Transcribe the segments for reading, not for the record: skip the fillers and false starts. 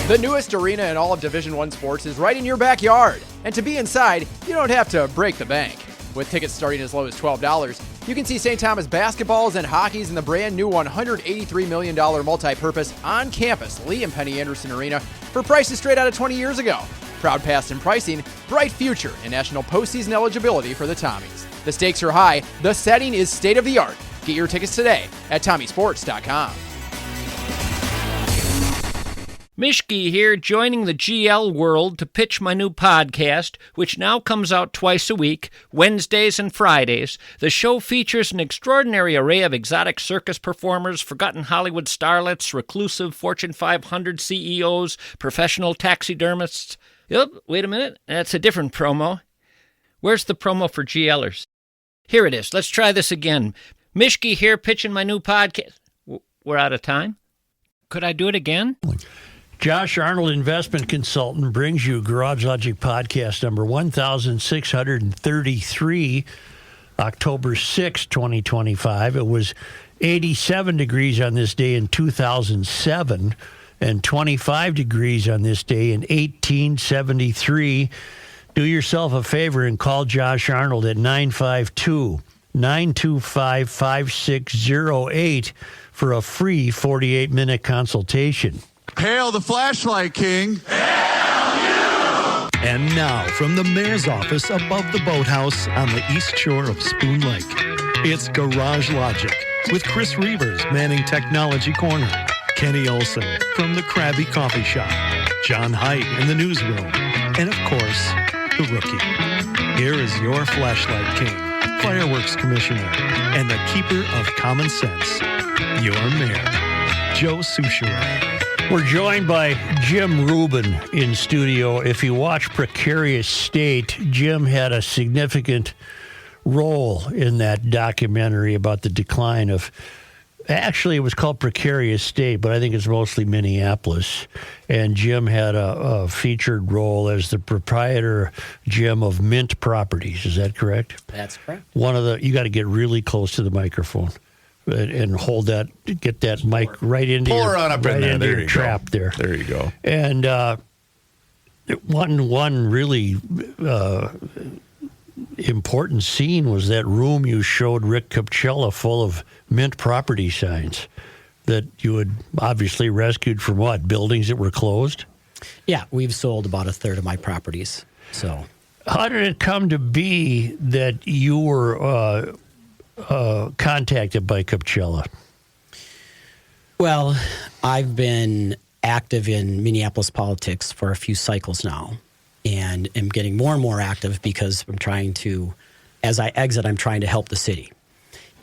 The newest arena in all of Division I sports is right in your backyard. And to be inside, you don't have to break the bank. With tickets starting as low as $12, you can see St. Thomas basketballs and hockeys in the brand new $183 million multi-purpose on-campus Lee and Penny Anderson Arena for prices straight out of 20 years ago. Proud past and pricing, bright future, and national postseason eligibility for the Tommies. The stakes are high, the setting is state-of-the-art. Get your tickets today at TommySports.com. Mishke here, joining the GL world to pitch my new podcast, which now comes out twice a week, Wednesdays and Fridays. The show features an extraordinary array of exotic circus performers, forgotten Hollywood starlets, reclusive Fortune 500 CEOs, professional taxidermists. Yep, wait a minute, that's a different promo. Where's the promo for GLers? Here it is, let's try this again. Mishke here, pitching my new podcast. We're out of time? Could I do it again? Josh Arnold, investment consultant, brings you Garage Logic podcast number 1633, October 6, 2025. It was 87 degrees on this day in 2007 and 25 degrees on this day in 1873. Do yourself a favor and call Josh Arnold at 952-925-5608 for a free 48-minute consultation. Hail the flashlight king. Hail you! And now, from the mayor's office above the boathouse on the east shore of Spoon Lake, it's Garage Logic with Chris Reavers manning Technology Corner, Kenny Olson from the Krabby Coffee Shop, John Heidt in the newsroom, and of course, the rookie. Here is your flashlight king, fireworks commissioner, and the keeper of common sense, your mayor, Joe Soucheray. We're joined by Jim Rubin in studio. If you watch Precarious State, Jim had a significant role in that documentary about the decline of, actually it was called Precarious State, but I think it's mostly Minneapolis. And Jim had a featured role as the proprietor, Jim, of Mint Properties. Is that correct? That's correct. You got to get really close to the microphone and hold that, get that mic right into your trap there. There you go. And one really important scene was that room you showed Rick Capcella full of Mint Property signs that you had obviously rescued from what? Buildings that were closed? Yeah, we've sold about a third of my properties. So, how did it come to be that you were contacted by Capcella? Well, I've been active in Minneapolis politics for a few cycles now, and am getting more and more active because I'm trying to, as I exit, I'm trying to help the city.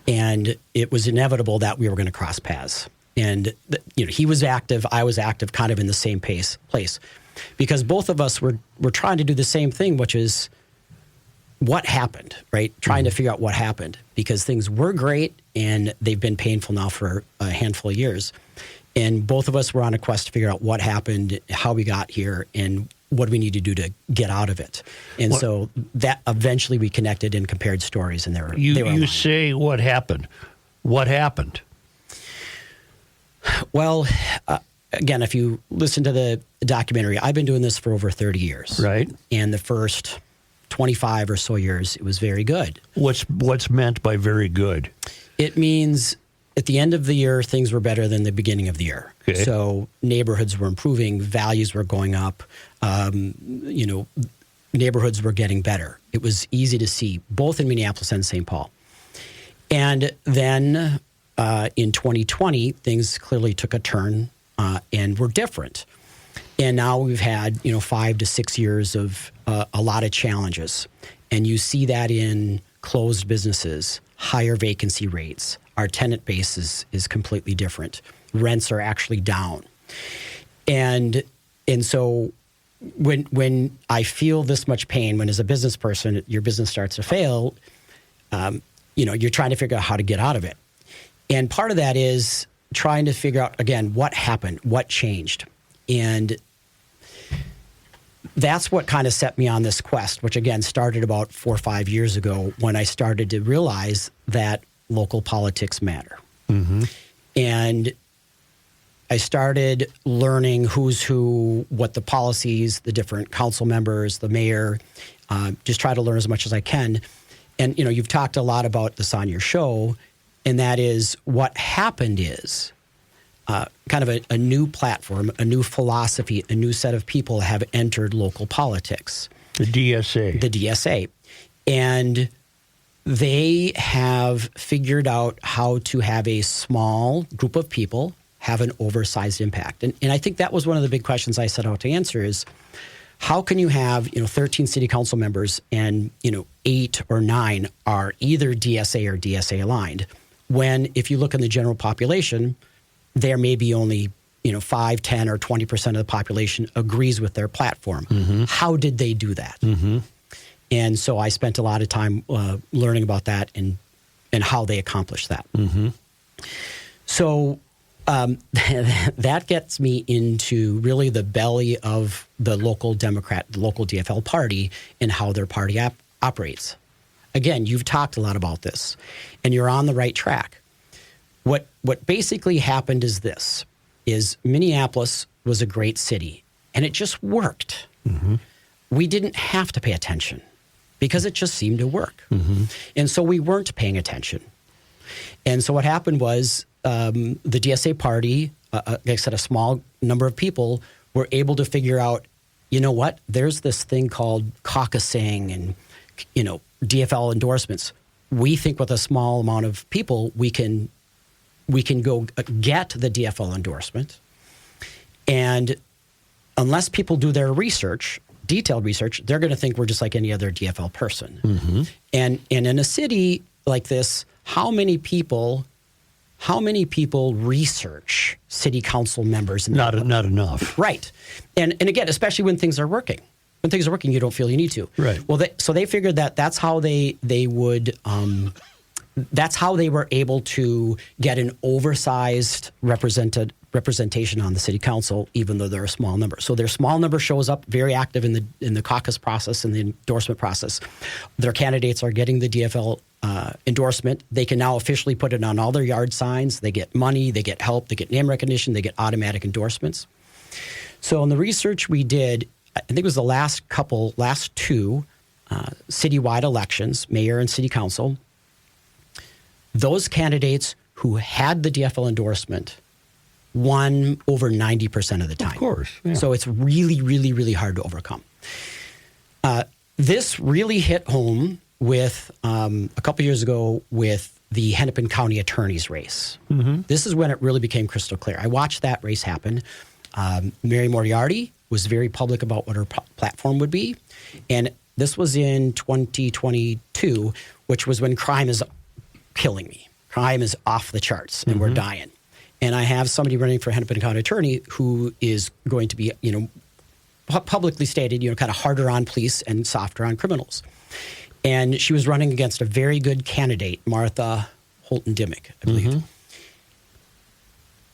And it was inevitable that we were going to cross paths. And he was active, I was active, kind of in the same place, because both of us were trying to do the same thing, which is what happened, right? Trying to figure out what happened, because things were great and they've been painful now for a handful of years. And both of us were on a quest to figure out what happened, how we got here, and what we need to do to get out of it. And so that eventually we connected and compared stories, and they were You say what happened. What happened? Well, again, if you listen to the documentary, I've been doing this for over 30 years. Right. And the first 25 or so years, it was very good. What's meant by very good? It means at the end of the year, things were better than the beginning of the year. Okay. So neighborhoods were improving, values were going up, neighborhoods were getting better. It was easy to see, both in Minneapolis and St. Paul. And then in 2020, things clearly took a turn and were different. And now we've had 5 to 6 years of a lot of challenges. And you see that in closed businesses, higher vacancy rates. Our tenant base is completely different. Rents are actually down. And so when I feel this much pain, when as a business person, your business starts to fail, you're trying to figure out how to get out of it. And part of that is trying to figure out, again, what happened, what changed. And that's what kind of set me on this quest, which again started about 4 or 5 years ago when I started to realize that local politics matter. Mm-hmm. And I started learning who's who, what the policies, the different council members, the mayor, just try to learn as much as I can. And, you've talked a lot about this on your show, and that is what happened is kind of a new platform, a new philosophy, a new set of people have entered local politics. The DSA. The DSA. And they have figured out how to have a small group of people have an oversized impact. And I think that was one of the big questions I set out to answer is, how can you have 13 city council members and 8 or 9 are either DSA or DSA aligned, when if you look in the general population, there may be only 5, 10, or 20% of the population agrees with their platform. Mm-hmm. How did they do that? Mm-hmm. And so I spent a lot of time learning about that and how they accomplished that. Mm-hmm. So that gets me into really the belly of the local Democrat, the local DFL party, and how their party operates. Again, you've talked a lot about this, and you're on the right track. What basically happened is this, is Minneapolis was a great city, and it just worked. Mm-hmm. We didn't have to pay attention because it just seemed to work. Mm-hmm. And so we weren't paying attention. And so what happened was the DSA party, like I said, a small number of people were able to figure out, what? There's this thing called caucusing and, DFL endorsements. We think with a small amount of people, we can go get the DFL endorsement. And unless people do their research, detailed research, they're going to think we're just like any other DFL person. Mm-hmm. And in a city like this, how many people research city council members? Not enough. Right. And again, especially when things are working. When things are working, you don't feel you need to. Right. Well, so they figured that's how they would that's how they were able to get an oversized representation on the city council, even though they're a small number. So their small number shows up very active in the caucus process and the endorsement process. Their candidates are getting the DFL endorsement. They can now officially put it on all their yard signs. They get money, they get help, they get name recognition, they get automatic endorsements. So in the research we did, I think it was the last two citywide elections, mayor and city council, those candidates who had the DFL endorsement won over 90% of the time. Of course. Yeah. So it's really, really, really hard to overcome. This really hit home with a couple years ago with the Hennepin County attorney's race. Mm-hmm. This is when it really became crystal clear. I watched that race happen. Mary Moriarty was very public about what her platform would be. And this was in 2022, which was when crime is killing me. Crime is off the charts, and we're dying. And I have somebody running for Hennepin County attorney who is going to be, publicly stated, kind of harder on police and softer on criminals. And she was running against a very good candidate, Martha Holton-Dimick, I believe. Mm-hmm.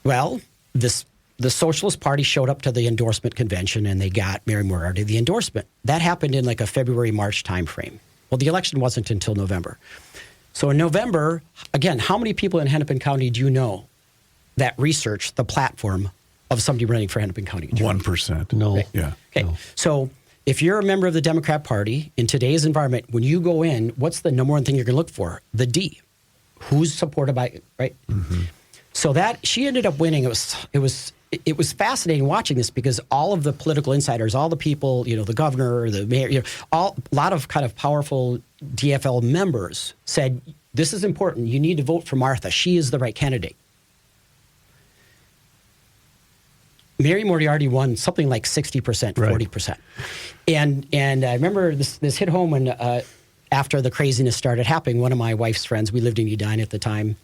Well, the Socialist Party showed up to the endorsement convention, and they got Mary Moriarty the endorsement. That happened in like a February, March timeframe. Well, the election wasn't until November. So in November, again, how many people in Hennepin County do you know that research the platform of somebody running for Hennepin County? 1%. No. Right? Yeah. Okay. No. So if you're a member of the Democrat Party in today's environment, when you go in, what's the number one thing you're going to look for? The D. Who's supported by, right? Mm-hmm. So that she ended up winning. It was fascinating watching this because all of the political insiders, all the people, the governor, the mayor, a lot of kind of powerful DFL members said, this is important. You need to vote for Martha. She is the right candidate. Mary Moriarty won something like 60%, 40%. Right. And I remember this hit home when after the craziness started happening, one of my wife's friends, we lived in Edina at the time,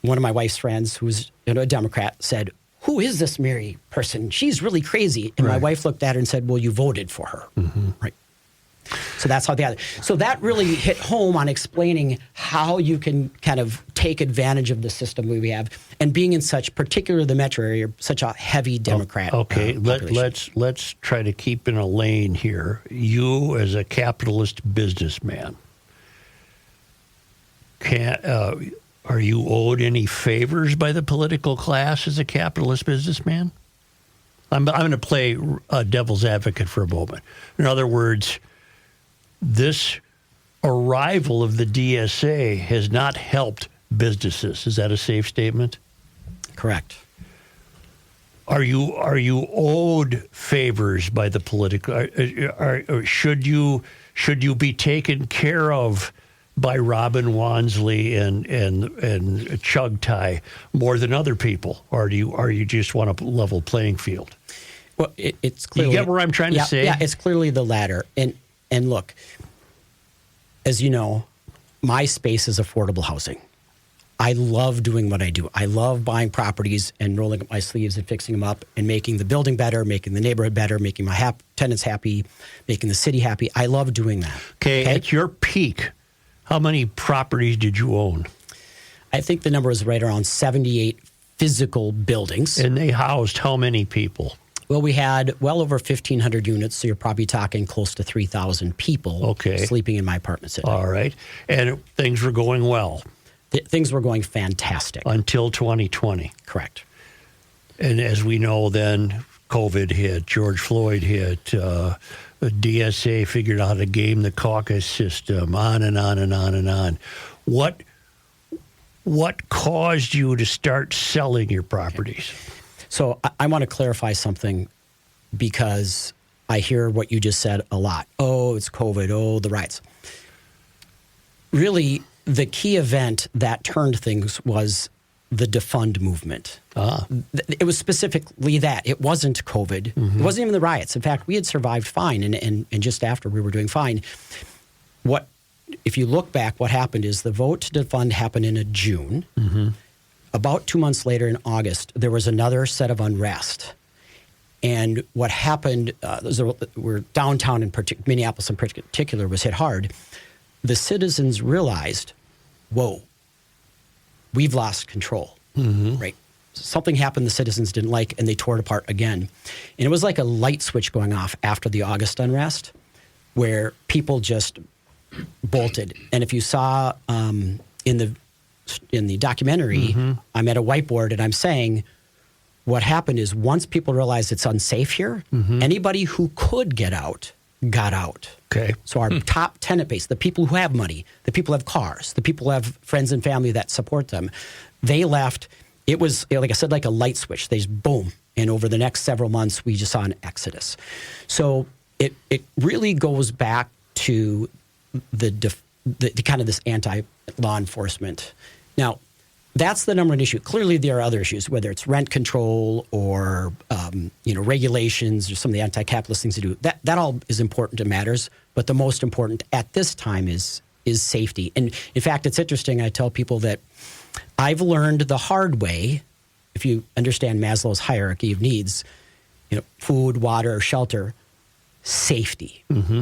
one of my wife's friends, who was a Democrat, said, who is this Mary person? She's really crazy. And my wife looked at her and said, well, you voted for her. Mm-hmm. Right. So that's how so that really hit home on explaining how you can kind of take advantage of the system we have, and being in such, particularly the metro area, such a heavy Democrat. Okay, let's try to keep in a lane here. You, as a capitalist businessman, Are you owed any favors by the political class as a capitalist businessman? I'm going to play devil's advocate for a moment. In other words, this arrival of the DSA has not helped businesses. Is that a safe statement? Correct. Are you owed favors by the political? Or should you be taken care of by Robin Wansley and Chug Tai more than other people, or you just want a level playing field? Well, it's clearly, you get where I'm trying to say? Yeah, it's clearly the latter. And look, as you know, my space is affordable housing. I love doing what I do. I love buying properties and rolling up my sleeves and fixing them up and making the building better, making the neighborhood better, making my tenants happy, making the city happy. I love doing that. Okay, at your peak, how many properties did you own? I think the number is right around 78 physical buildings. And they housed how many people? Well, we had well over 1,500 units, so you're probably talking close to 3,000 people sleeping in my apartment city. All right. And things were going well? Things were going fantastic. Until 2020? Correct. And as we know, then COVID hit, George Floyd hit, the DSA figured out how to game the caucus system, on and on and on and on. What caused you to start selling your properties? Okay. So I want to clarify something because I hear what you just said a lot. Oh, it's COVID. Oh, the riots. Really, the key event that turned things was the defund movement. It was specifically that. It wasn't COVID. Mm-hmm. It wasn't even the riots. In fact, we had survived fine, and just after we were doing fine. If you look back, what happened is the vote to defund happened in June. Mm-hmm. About 2 months later in August, there was another set of unrest. And what happened, we're downtown in Minneapolis in particular was hit hard. The citizens realized, whoa, we've lost control, right? Something happened the citizens didn't like, and they tore it apart again. And it was like a light switch going off after the August unrest, where people just bolted. And if you saw in the documentary, I'm at a whiteboard and I'm saying, what happened is once people realized it's unsafe here, anybody who could get out got out. Okay. So our top tenant base, the people who have money, the people who have cars, the people who have friends and family that support them, they left. It was, like I said, like a light switch. They just boom. And over the next several months, we just saw an exodus. So it really goes back to the kind of this anti-law enforcement. Now, that's the number one issue. Clearly, there are other issues, whether it's rent control or regulations or some of the anti-capitalist things to do. That all is important and matters. But the most important at this time is safety. And in fact, it's interesting. I tell people that I've learned the hard way. If you understand Maslow's hierarchy of needs, food, water, shelter, safety. Mm-hmm.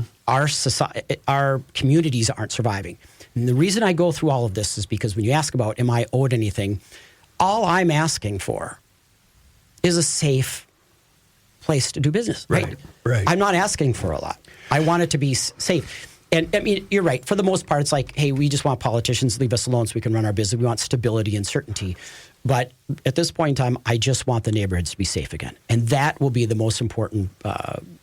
Our communities aren't surviving. And the reason I go through all of this is because when you ask about, am I owed anything, all I'm asking for is a safe place to do business. Right. I'm not asking for a lot. I want it to be safe. And I mean, you're right. For the most part, it's like, hey, we just want politicians to leave us alone so we can run our business. We want stability and certainty. But at this point in time, I just want the neighborhoods to be safe again. And that will be the most important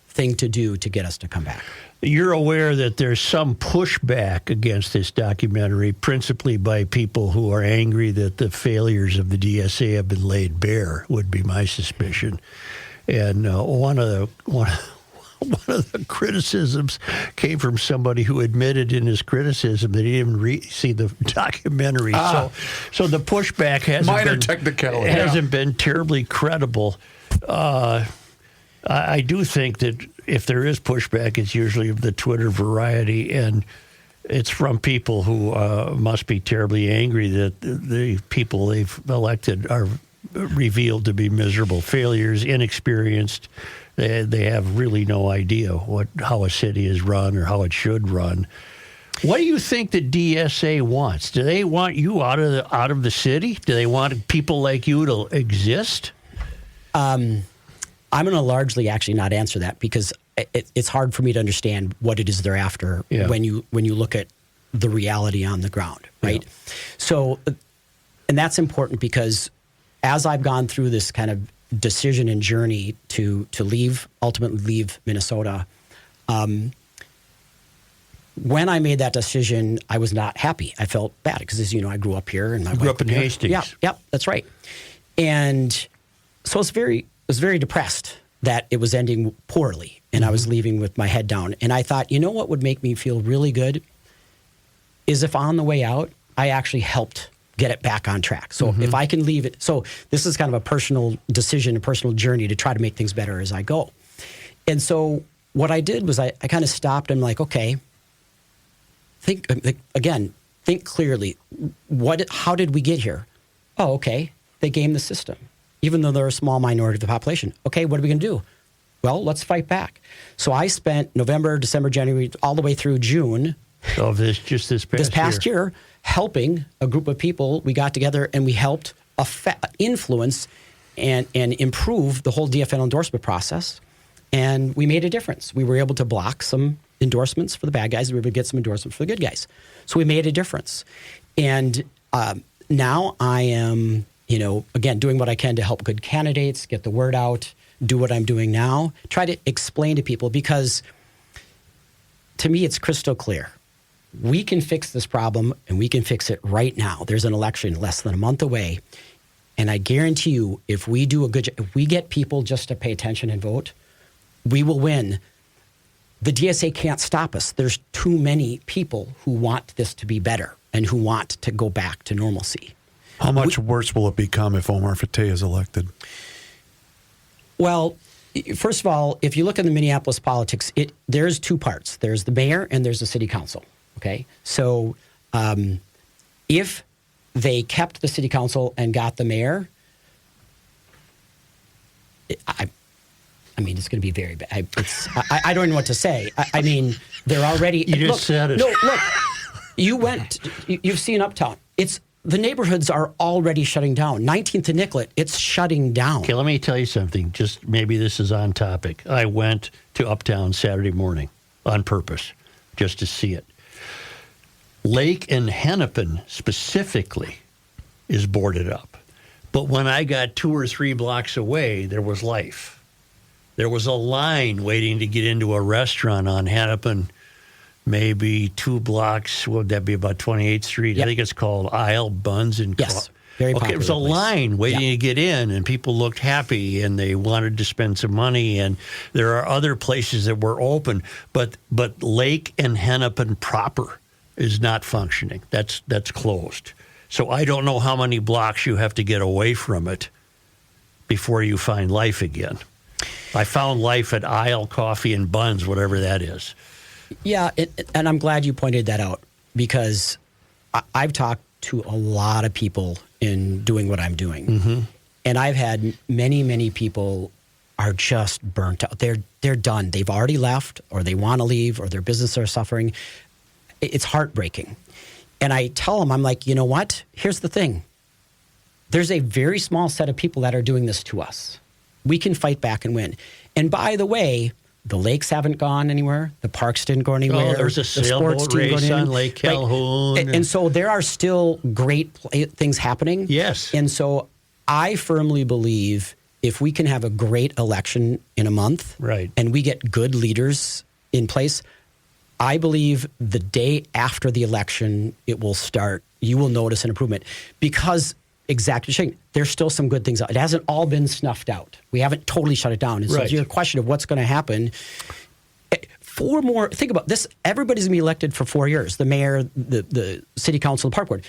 thing to do to get us to come back. You're aware that there's some pushback against this documentary, principally by people who are angry that the failures of the DSA have been laid bare, would be my suspicion. And one of the criticisms came from somebody who admitted in his criticism that he didn't see the documentary. So the pushback hasn't been terribly credible. I do think that if there is pushback, it's usually of the Twitter variety, and it's from people who must be terribly angry that the people they've elected are revealed to be miserable failures, inexperienced. They have really no idea how a city is run or how it should run. What do you think the DSA wants? Do they want you out of the city? Do they want people like you to exist? I'm going to largely actually not answer that because it's hard for me to understand what it is they're after when you look at the reality on the ground, right? Yeah. So And that's important because as I've gone through this kind of decision and journey to ultimately leave Minnesota, when I made that decision, I was not happy. I felt bad because, as you know, I grew up here and I grew up in Hastings. Yeah, that's right. And so I was very depressed that it was ending poorly and I was leaving with my head down. And I thought, you know what would make me feel really good is if on the way out, I actually helped get it back on track. So if I can leave it, so this is kind of a personal decision, a personal journey to try to make things better as I go. And so what I did was I kind of stopped and I'm like, okay, think clearly. How did we get here? Oh, okay. They gamed the system, even though they're a small minority of the population. Okay, what are we going to do? Well, let's fight back. So I spent November, December, January, all the way through June of this past year helping a group of people. We got together and we helped influence and improve the whole DFL endorsement process. And we made a difference. We were able to block some endorsements for the bad guys. We were able to get some endorsements for the good guys. So we made a difference. And now I am, again, doing what I can to help good candidates, get the word out, do what I'm doing now, try to explain to people, because to me, it's crystal clear. We can fix this problem and we can fix it right now. There's an election less than a month away. And I guarantee you, if we do a good job, if we get people just to pay attention and vote, we will win. The DSA can't stop us. There's too many people who want this to be better and who want to go back to normalcy. How much worse will it become if Omar Fateh is elected? Well, first of all, if you look at the Minneapolis politics, there's two parts. There's the mayor and there's the city council. Okay, so if they kept the city council and got the mayor, I mean, it's going to be very bad. I don't know what to say. I mean, they're already. You just said it. No, look, you've seen Uptown. The neighborhoods are already shutting down. 19th and Nicollet, it's shutting down. Okay, let me tell you something. Just maybe this is on topic. I went to Uptown Saturday morning on purpose just to see it. Lake and Hennepin specifically is boarded up. But when I got 2 or 3 blocks away, there was life. There was a line waiting to get into a restaurant on Hennepin, maybe 2 blocks. What would that be, about 28th Street? Yep. I think it's called Isle Buns and Yes, very popular. Okay, it was a place. line waiting to get in, and people looked happy, and they wanted to spend some money. And there are other places that were open, but Lake and Hennepin proper is not functioning. That's closed. So I don't know how many blocks you have to get away from it before you find life again. I found life at Isle Coffee and Buns, whatever that is. Yeah, and I'm glad you pointed that out, because I've talked to a lot of people in doing what I'm doing. And I've had many people are just burnt out. They're done. They've already left, or they want to leave, or their business are suffering. It's heartbreaking. And I tell them, I'm like, you know what? Here's the thing. There's a very small set of people that are doing this to us. We can fight back and win. And by the way, the lakes haven't gone anywhere. The parks didn't go anywhere. Oh, there's a sailboat race on Lake Calhoun. Right. And so there are still great things happening. Yes. And so I firmly believe if we can have a great election in a month, right, and we get good leaders in place, I believe the day after the election, it will start. You will notice an improvement, because exactly, there's still some good things. It hasn't all been snuffed out. We haven't totally shut it down. And so to your question of what's going to happen, 4 more, think about this, everybody's going to be elected for 4 years, the mayor, the city council, the park board.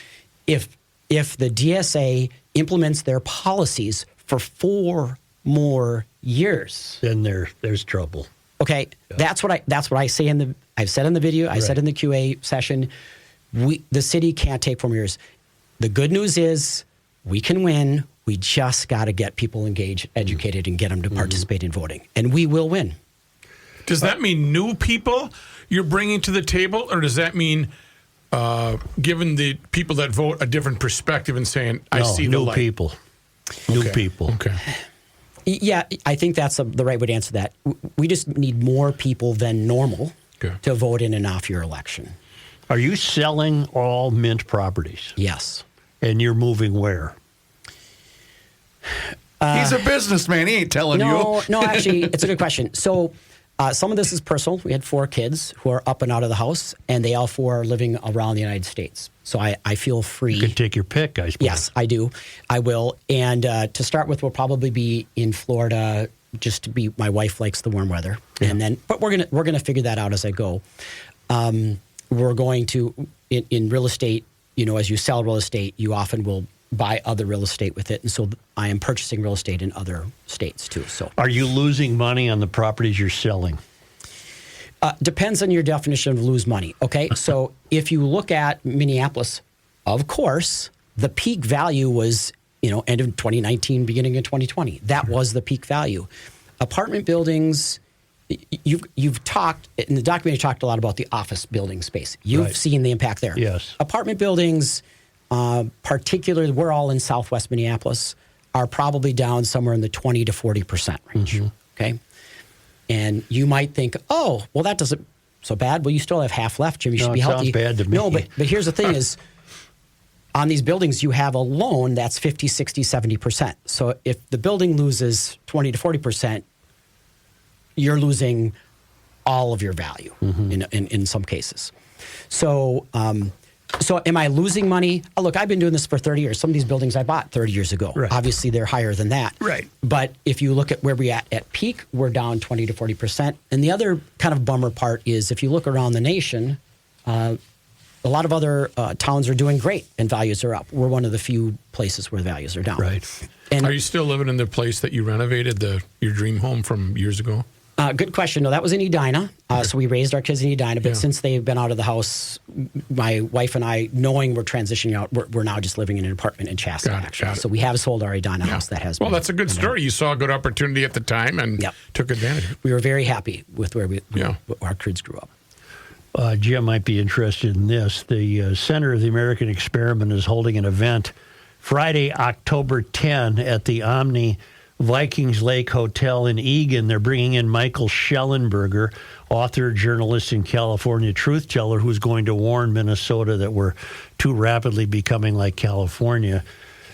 If the DSA implements their policies for 4 more years, then there's trouble. Okay, yeah. That's what I say I've said in the video, I said in the QA session, the city can't take 4 more years. The good news is we can win. We just got to get people engaged, educated, and get them to participate in voting. And we will win. Does that mean new people you're bringing to the table? Or does that mean giving the people that vote a different perspective and saying, I see the light? New people. Okay. Yeah, I think that's the right way to answer that. We just need more people than normal to vote in an off-year election. Are you selling all Mint properties? Yes. and you're moving where? He's a businessman. He ain't telling you. No, actually, it's a good question. So some of this is personal. We had 4 kids who are up and out of the house, and they all 4 are living around the United States. So I feel free. You can take your pick, I suppose. Yes, I do. I will. And to start with, we'll probably be in Florida just to be, my wife likes the warm weather. Yeah. And then, but we're gonna figure that out as I go. We're going to, in real estate, as you sell real estate, you often will buy other real estate with it. And so I am purchasing real estate in other states too. So, are you losing money on the properties you're selling? Depends on your definition of lose money. Okay. So if you look at Minneapolis, of course, the peak value was, end of 2019, beginning of 2020. That was the peak value. Apartment buildings, you've talked, in the documentary, you talked a lot about the office building space. You've seen the impact there. Yes. Apartment buildings, particularly, we're all in Southwest Minneapolis, are probably down somewhere in the 20 to 40% range. Mm-hmm. Okay. And you might think, oh, well, that doesn't so bad. Well, you still have half left, Jim. You should be healthy. Sounds bad to me. No, but here's the thing is, on these buildings, you have a loan that's 50, 60, 70%. So if the building loses 20 to 40%, you're losing all of your value in some cases. So, so am I losing money? Oh, look, I've been doing this for 30 years. Some of these buildings I bought 30 years ago. Right. Obviously, they're higher than that. Right. But if you look at where we're at peak, we're down 20 to 40%. And the other kind of bummer part is if you look around the nation, a lot of other towns are doing great and values are up. We're one of the few places where values are down. Right. And are you still living in the place that you renovated, your dream home from years ago? Good question. No, that was in Edina. So we raised our kids in Edina, but since they've been out of the house, my wife and I, knowing we're transitioning out, we're now just living in an apartment in Shasta, actually. So we have sold our Edina house that has been. Well, that's a good story. You saw a good opportunity at the time and took advantage of it. We were very happy with where our kids grew up. Jim might be interested in this. The Center of the American Experiment is holding an event Friday, October 10 at the Omni Vikings Lake Hotel in Eagan. They're bringing in Michael Schellenberger, author, journalist, and California truth teller, who's going to warn Minnesota that we're too rapidly becoming like California.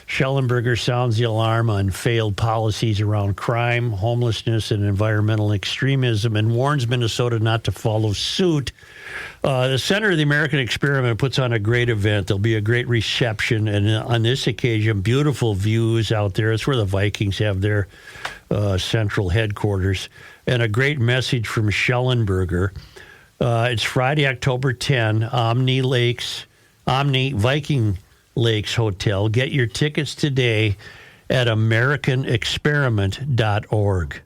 Schellenberger sounds the alarm on failed policies around crime, homelessness, and environmental extremism and warns Minnesota not to follow suit. The Center of the American Experiment puts on a great event. There'll be a great reception, and on this occasion, beautiful views out there. It's where the Vikings have their central headquarters, and a great message from Schellenberger. It's Friday, October 10, Omni Viking Lakes Hotel. Get your tickets today at AmericanExperiment.org.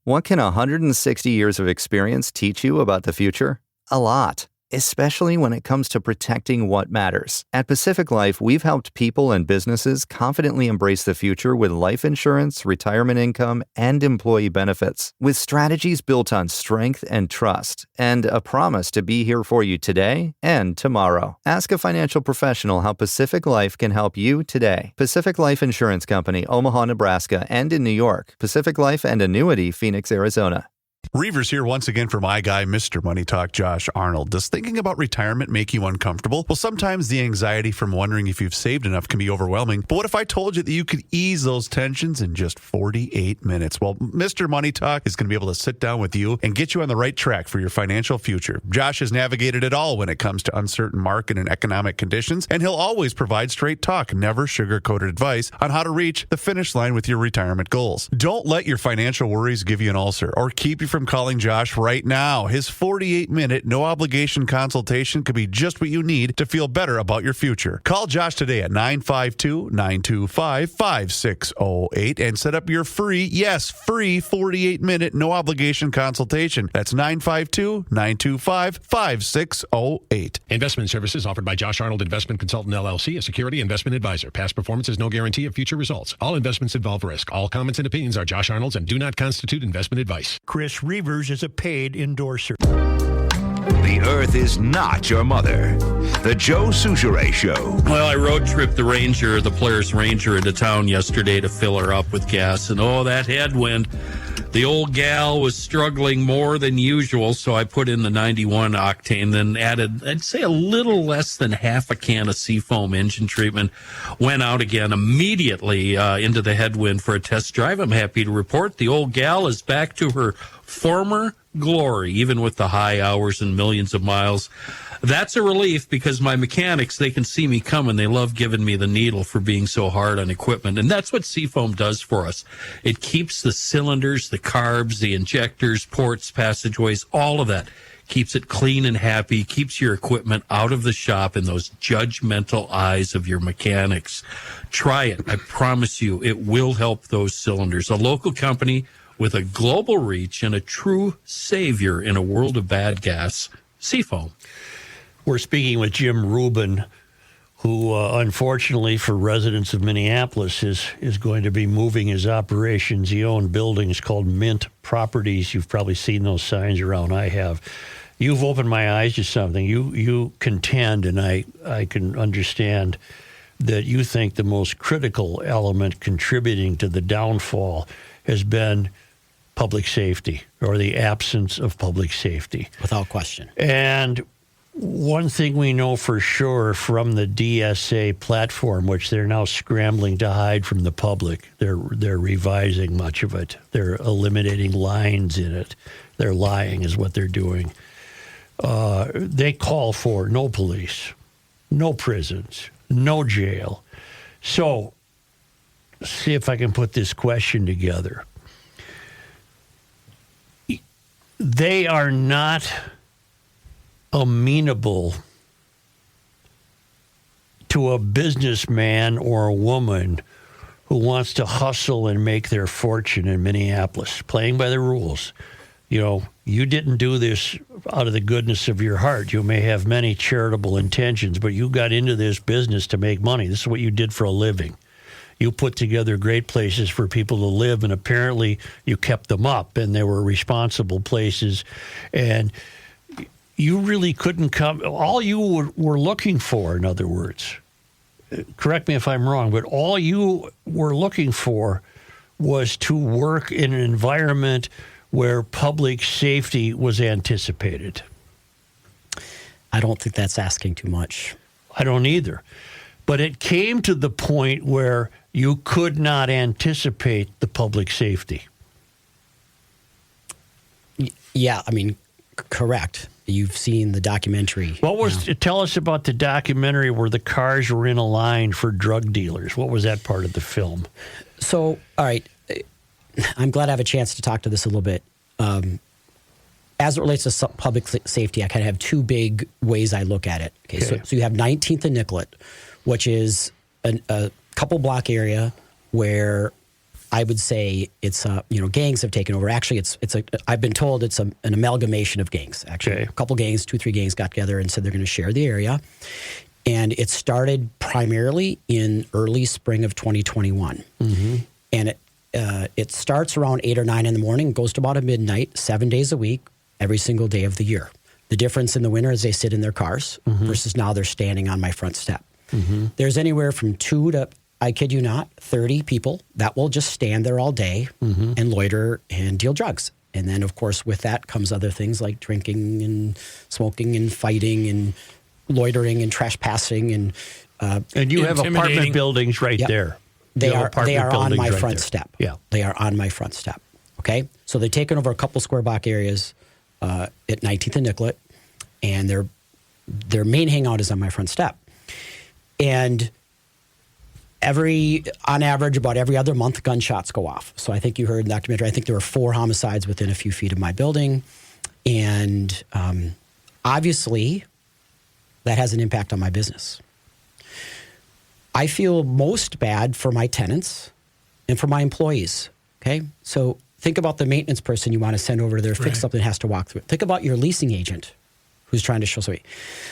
What can 160 years of experience teach you about the future? A lot, especially when it comes to protecting what matters. At Pacific Life, we've helped people and businesses confidently embrace the future with life insurance, retirement income, and employee benefits. With strategies built on strength and trust, and a promise to be here for you today and tomorrow. Ask a financial professional how Pacific Life can help you today. Pacific Life Insurance Company, Omaha, Nebraska, and in New York. Pacific Life and Annuity, Phoenix, Arizona. Reavers here once again for my guy, Mr. Money Talk, Josh Arnold. Does thinking about retirement make you uncomfortable? Well, sometimes the anxiety from wondering if you've saved enough can be overwhelming. But what if I told you that you could ease those tensions in just 48 minutes? Well, Mr. Money Talk is going to be able to sit down with you and get you on the right track for your financial future. Josh has navigated it all when it comes to uncertain market and economic conditions, and he'll always provide straight talk, never sugar-coated advice on how to reach the finish line with your retirement goals. Don't let your financial worries give you an ulcer or keep you from calling Josh right now. His 48-minute, no-obligation consultation could be just what you need to feel better about your future. Call Josh today at 952-925-5608 and set up your free 48-minute, no-obligation consultation. That's 952-925-5608. Investment services offered by Josh Arnold Investment Consultant, LLC, a security investment advisor. Past performance is no guarantee of future results. All investments involve risk. All comments and opinions are Josh Arnold's and do not constitute investment advice. Chris Reavers is a paid endorser. The earth is not your mother. The Joe Souchere Show. Well, I road tripped the Polaris Ranger into town yesterday to fill her up with gas, and that headwind. The old gal was struggling more than usual, so I put in the 91 octane, then added, I'd say, a little less than half a can of Seafoam engine treatment. Went out again immediately into the headwind for a test drive. I'm happy to report the old gal is back to her former glory, even with the high hours and millions of miles. That's a relief because my mechanics, they can see me coming. They love giving me the needle for being so hard on equipment. And that's what Seafoam does for us. It keeps the cylinders, the carbs, the injectors, ports, passageways, all of that. Keeps it clean and happy, keeps your equipment out of the shop in those judgmental eyes of your mechanics. Try it. I promise you, it will help those cylinders. A local company with a global reach and a true savior in a world of bad gas, Seafoam. We're speaking with Jim Rubin, who, unfortunately for residents of Minneapolis, is going to be moving his operations. He owned buildings called Mint Properties. You've probably seen those signs around. I have. You've opened my eyes to something. You contend, and I can understand that you think the most critical element contributing to the downfall has been public safety, or the absence of public safety. Without question. And one thing we know for sure from the DSA platform, which they're now scrambling to hide from the public, they're revising much of it. They're eliminating lines in it. They're lying is what they're doing. They call for no police, no prisons, no jail. So, see if I can put this question together. They are not amenable to a businessman or a woman who wants to hustle and make their fortune in Minneapolis, playing by the rules. You know, you didn't do this out of the goodness of your heart. You may have many charitable intentions, but you got into this business to make money. This is what you did for a living. You put together great places for people to live, and apparently you kept them up, and they were responsible places. And you really couldn't come. All you were looking for, in other words, correct me if I'm wrong, but all you were looking for was to work in an environment where public safety was anticipated. I don't think that's asking too much. I don't either. But it came to the point where you could not anticipate the public safety. Yeah, I mean, correct. You've seen the documentary. Tell us about the documentary where the cars were in a line for drug dealers. What was that part of the film? So, all right, I'm glad I have a chance to talk to this a little bit. As it relates to public safety, I kind of have two big ways I look at it. Okay. So you have 19th and Nicollet, which is a couple block area where I would say it's gangs have taken over. Actually, I've been told it's an amalgamation of gangs. Actually, a couple gangs, 2-3 gangs got together and said they're going to share the area, and it started primarily in early spring of 2021, and it starts around 8 or 9 in the morning, goes to about midnight, 7 days a week, every single day of the year. The difference in the winter is they sit in their cars versus now they're standing on my front step. There's anywhere from 2 to, I kid you not, 30 people that will just stand there all day and loiter and deal drugs. And then, of course, with that comes other things like drinking and smoking and fighting and loitering and trespassing and you have apartment buildings there. They are on my front step. Yeah, they are on my front step. Okay, so they've taken over a couple square block areas at 19th and Nicollet, and their main hangout is on my front step. And on average, about every other month, gunshots go off. So I think you heard in the documentary, I think there were 4 homicides within a few feet of my building. And obviously, that has an impact on my business. I feel most bad for my tenants and for my employees, okay? So think about the maintenance person you want to send over there, fix something that has to walk through it. Think about your leasing agent who's trying to show something.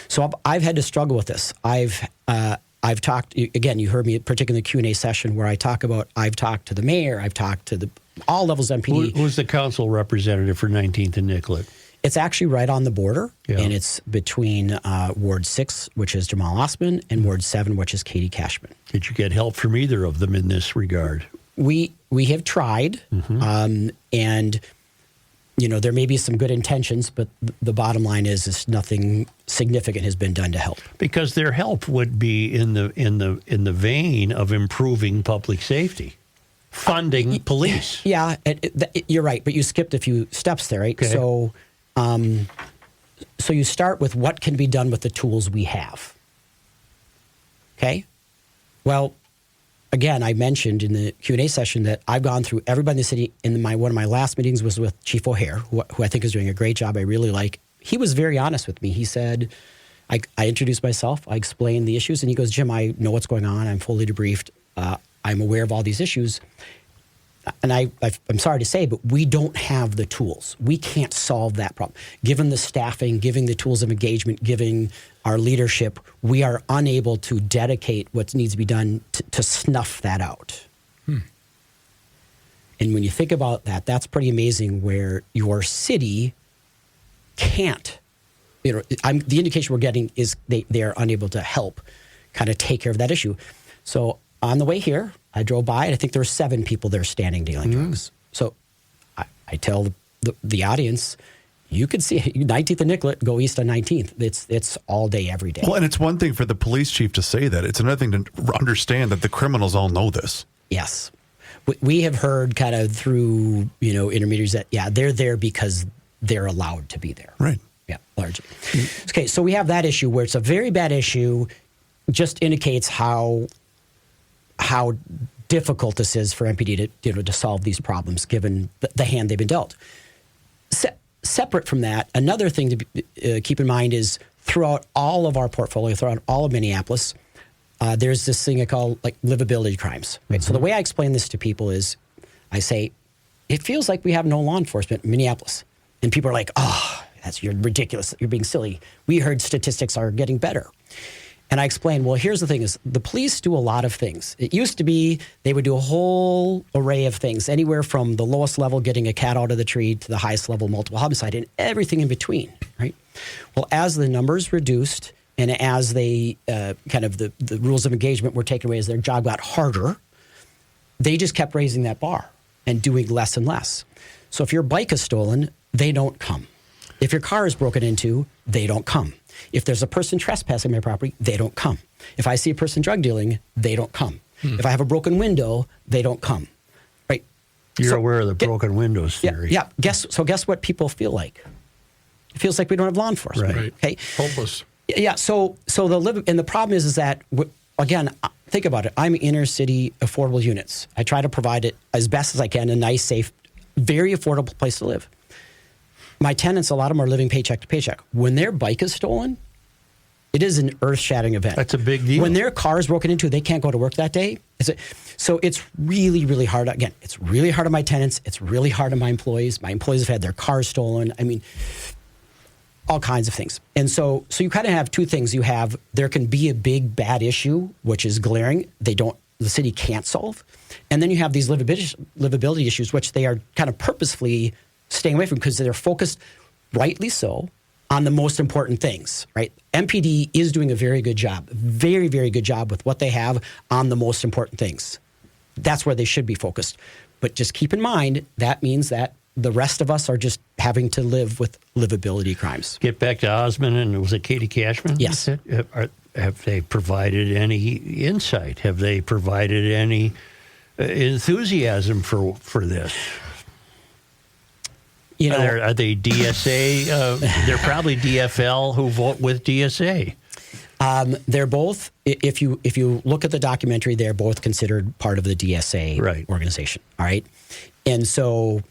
So I've had to struggle with this. I've talked, again, you heard me particularly in the Q&A session where I've talked to the mayor, I've talked to all levels of MPD. Who's the council representative for 19th and Nicollet? It's actually right on the border, and it's between Ward 6, which is Jamal Osman, and Ward 7, which is Katie Cashman. Did you get help from either of them in this regard? We have tried, and there may be some good intentions, but the bottom line is nothing significant has been done to help. Because their help would be in the vein of improving public safety, funding police. Yeah, you're right, but you skipped a few steps there, right? Okay. So you start with what can be done with the tools we have. Okay? Well, again, I mentioned in the Q&A session that I've gone through everybody in the city. One of my last meetings was with Chief O'Hare, who I think is doing a great job. I really like. He was very honest with me. He said, I introduced myself. I explained the issues. And he goes, Jim, I know what's going on. I'm fully debriefed. I'm aware of all these issues. And I'm sorry to say, but we don't have the tools. We can't solve that problem. Given the staffing, given the tools of engagement, given our leadership, we are unable to dedicate what needs to be done to snuff that out. And when you think about that, that's pretty amazing where your city can't. The indication we're getting is they are unable to help kind of take care of that issue. So on the way here, I drove by, and I think there were 7 people there standing dealing drugs. So I tell the audience, you could see 19th and Nicollet, go east on 19th. It's all day, every day. Well, and it's one thing for the police chief to say that. It's another thing to understand that the criminals all know this. Yes. We have heard kind of through, intermediaries that, they're there because they're allowed to be there. Right. Yeah, largely. Okay, so we have that issue where it's a very bad issue, just indicates how difficult this is for MPD to solve these problems, given the hand they've been dealt. Separate from that, another thing to keep in mind is throughout all of our portfolio, throughout all of Minneapolis, there's this thing I call livability crimes. Right? So the way I explain this to people is, I say, it feels like we have no law enforcement in Minneapolis, and people are like, "Oh, you're ridiculous. You're being silly. We heard statistics are getting better." And I explained, well, here's the thing is the police do a lot of things. It used to be they would do a whole array of things, anywhere from the lowest level, getting a cat out of the tree, to the highest level, multiple homicide, and everything in between, right? Well, as the numbers reduced and as they the rules of engagement were taken away, as their job got harder, they just kept raising that bar and doing less and less. So if your bike is stolen, they don't come. If your car is broken into, they don't come. If there's a person trespassing my property, they don't come. If I see a person drug dealing, they don't come. If I have a broken window, they don't come. Right? You're aware of the broken windows theory. Yeah. Guess what people feel like? It feels like we don't have law enforcement. Right. Okay. Hopeless. Yeah. So the problem is that again, think about it. I'm inner city affordable units. I try to provide it as best as I can, a nice, safe, very affordable place to live. My tenants, a lot of them are living paycheck to paycheck. When their bike is stolen, it is an earth-shattering event. That's a big deal. When their car is broken into, they can't go to work that day. So it's really, really hard. Again, it's really hard on my tenants. It's really hard on my employees. My employees have had their cars stolen. I mean, all kinds of things. And so you kind of have two things. There can be a big, bad issue, which is glaring. The city can't solve. And then you have these livability issues, which they are kind of purposefully staying away from because they're focused, rightly so, on the most important things, right? MPD is doing a very good job, very, very good job with what they have on the most important things. That's where they should be focused. But just keep in mind, that means that the rest of us are just having to live with livability crimes. Get back to Osmond, and was it Katie Cashman? Yes. Have they provided any insight? Have they provided any enthusiasm for this? Are they DSA? They're probably DFL who vote with DSA. They're both. If you look at the documentary, they're both considered part of the DSA organization. All right, and so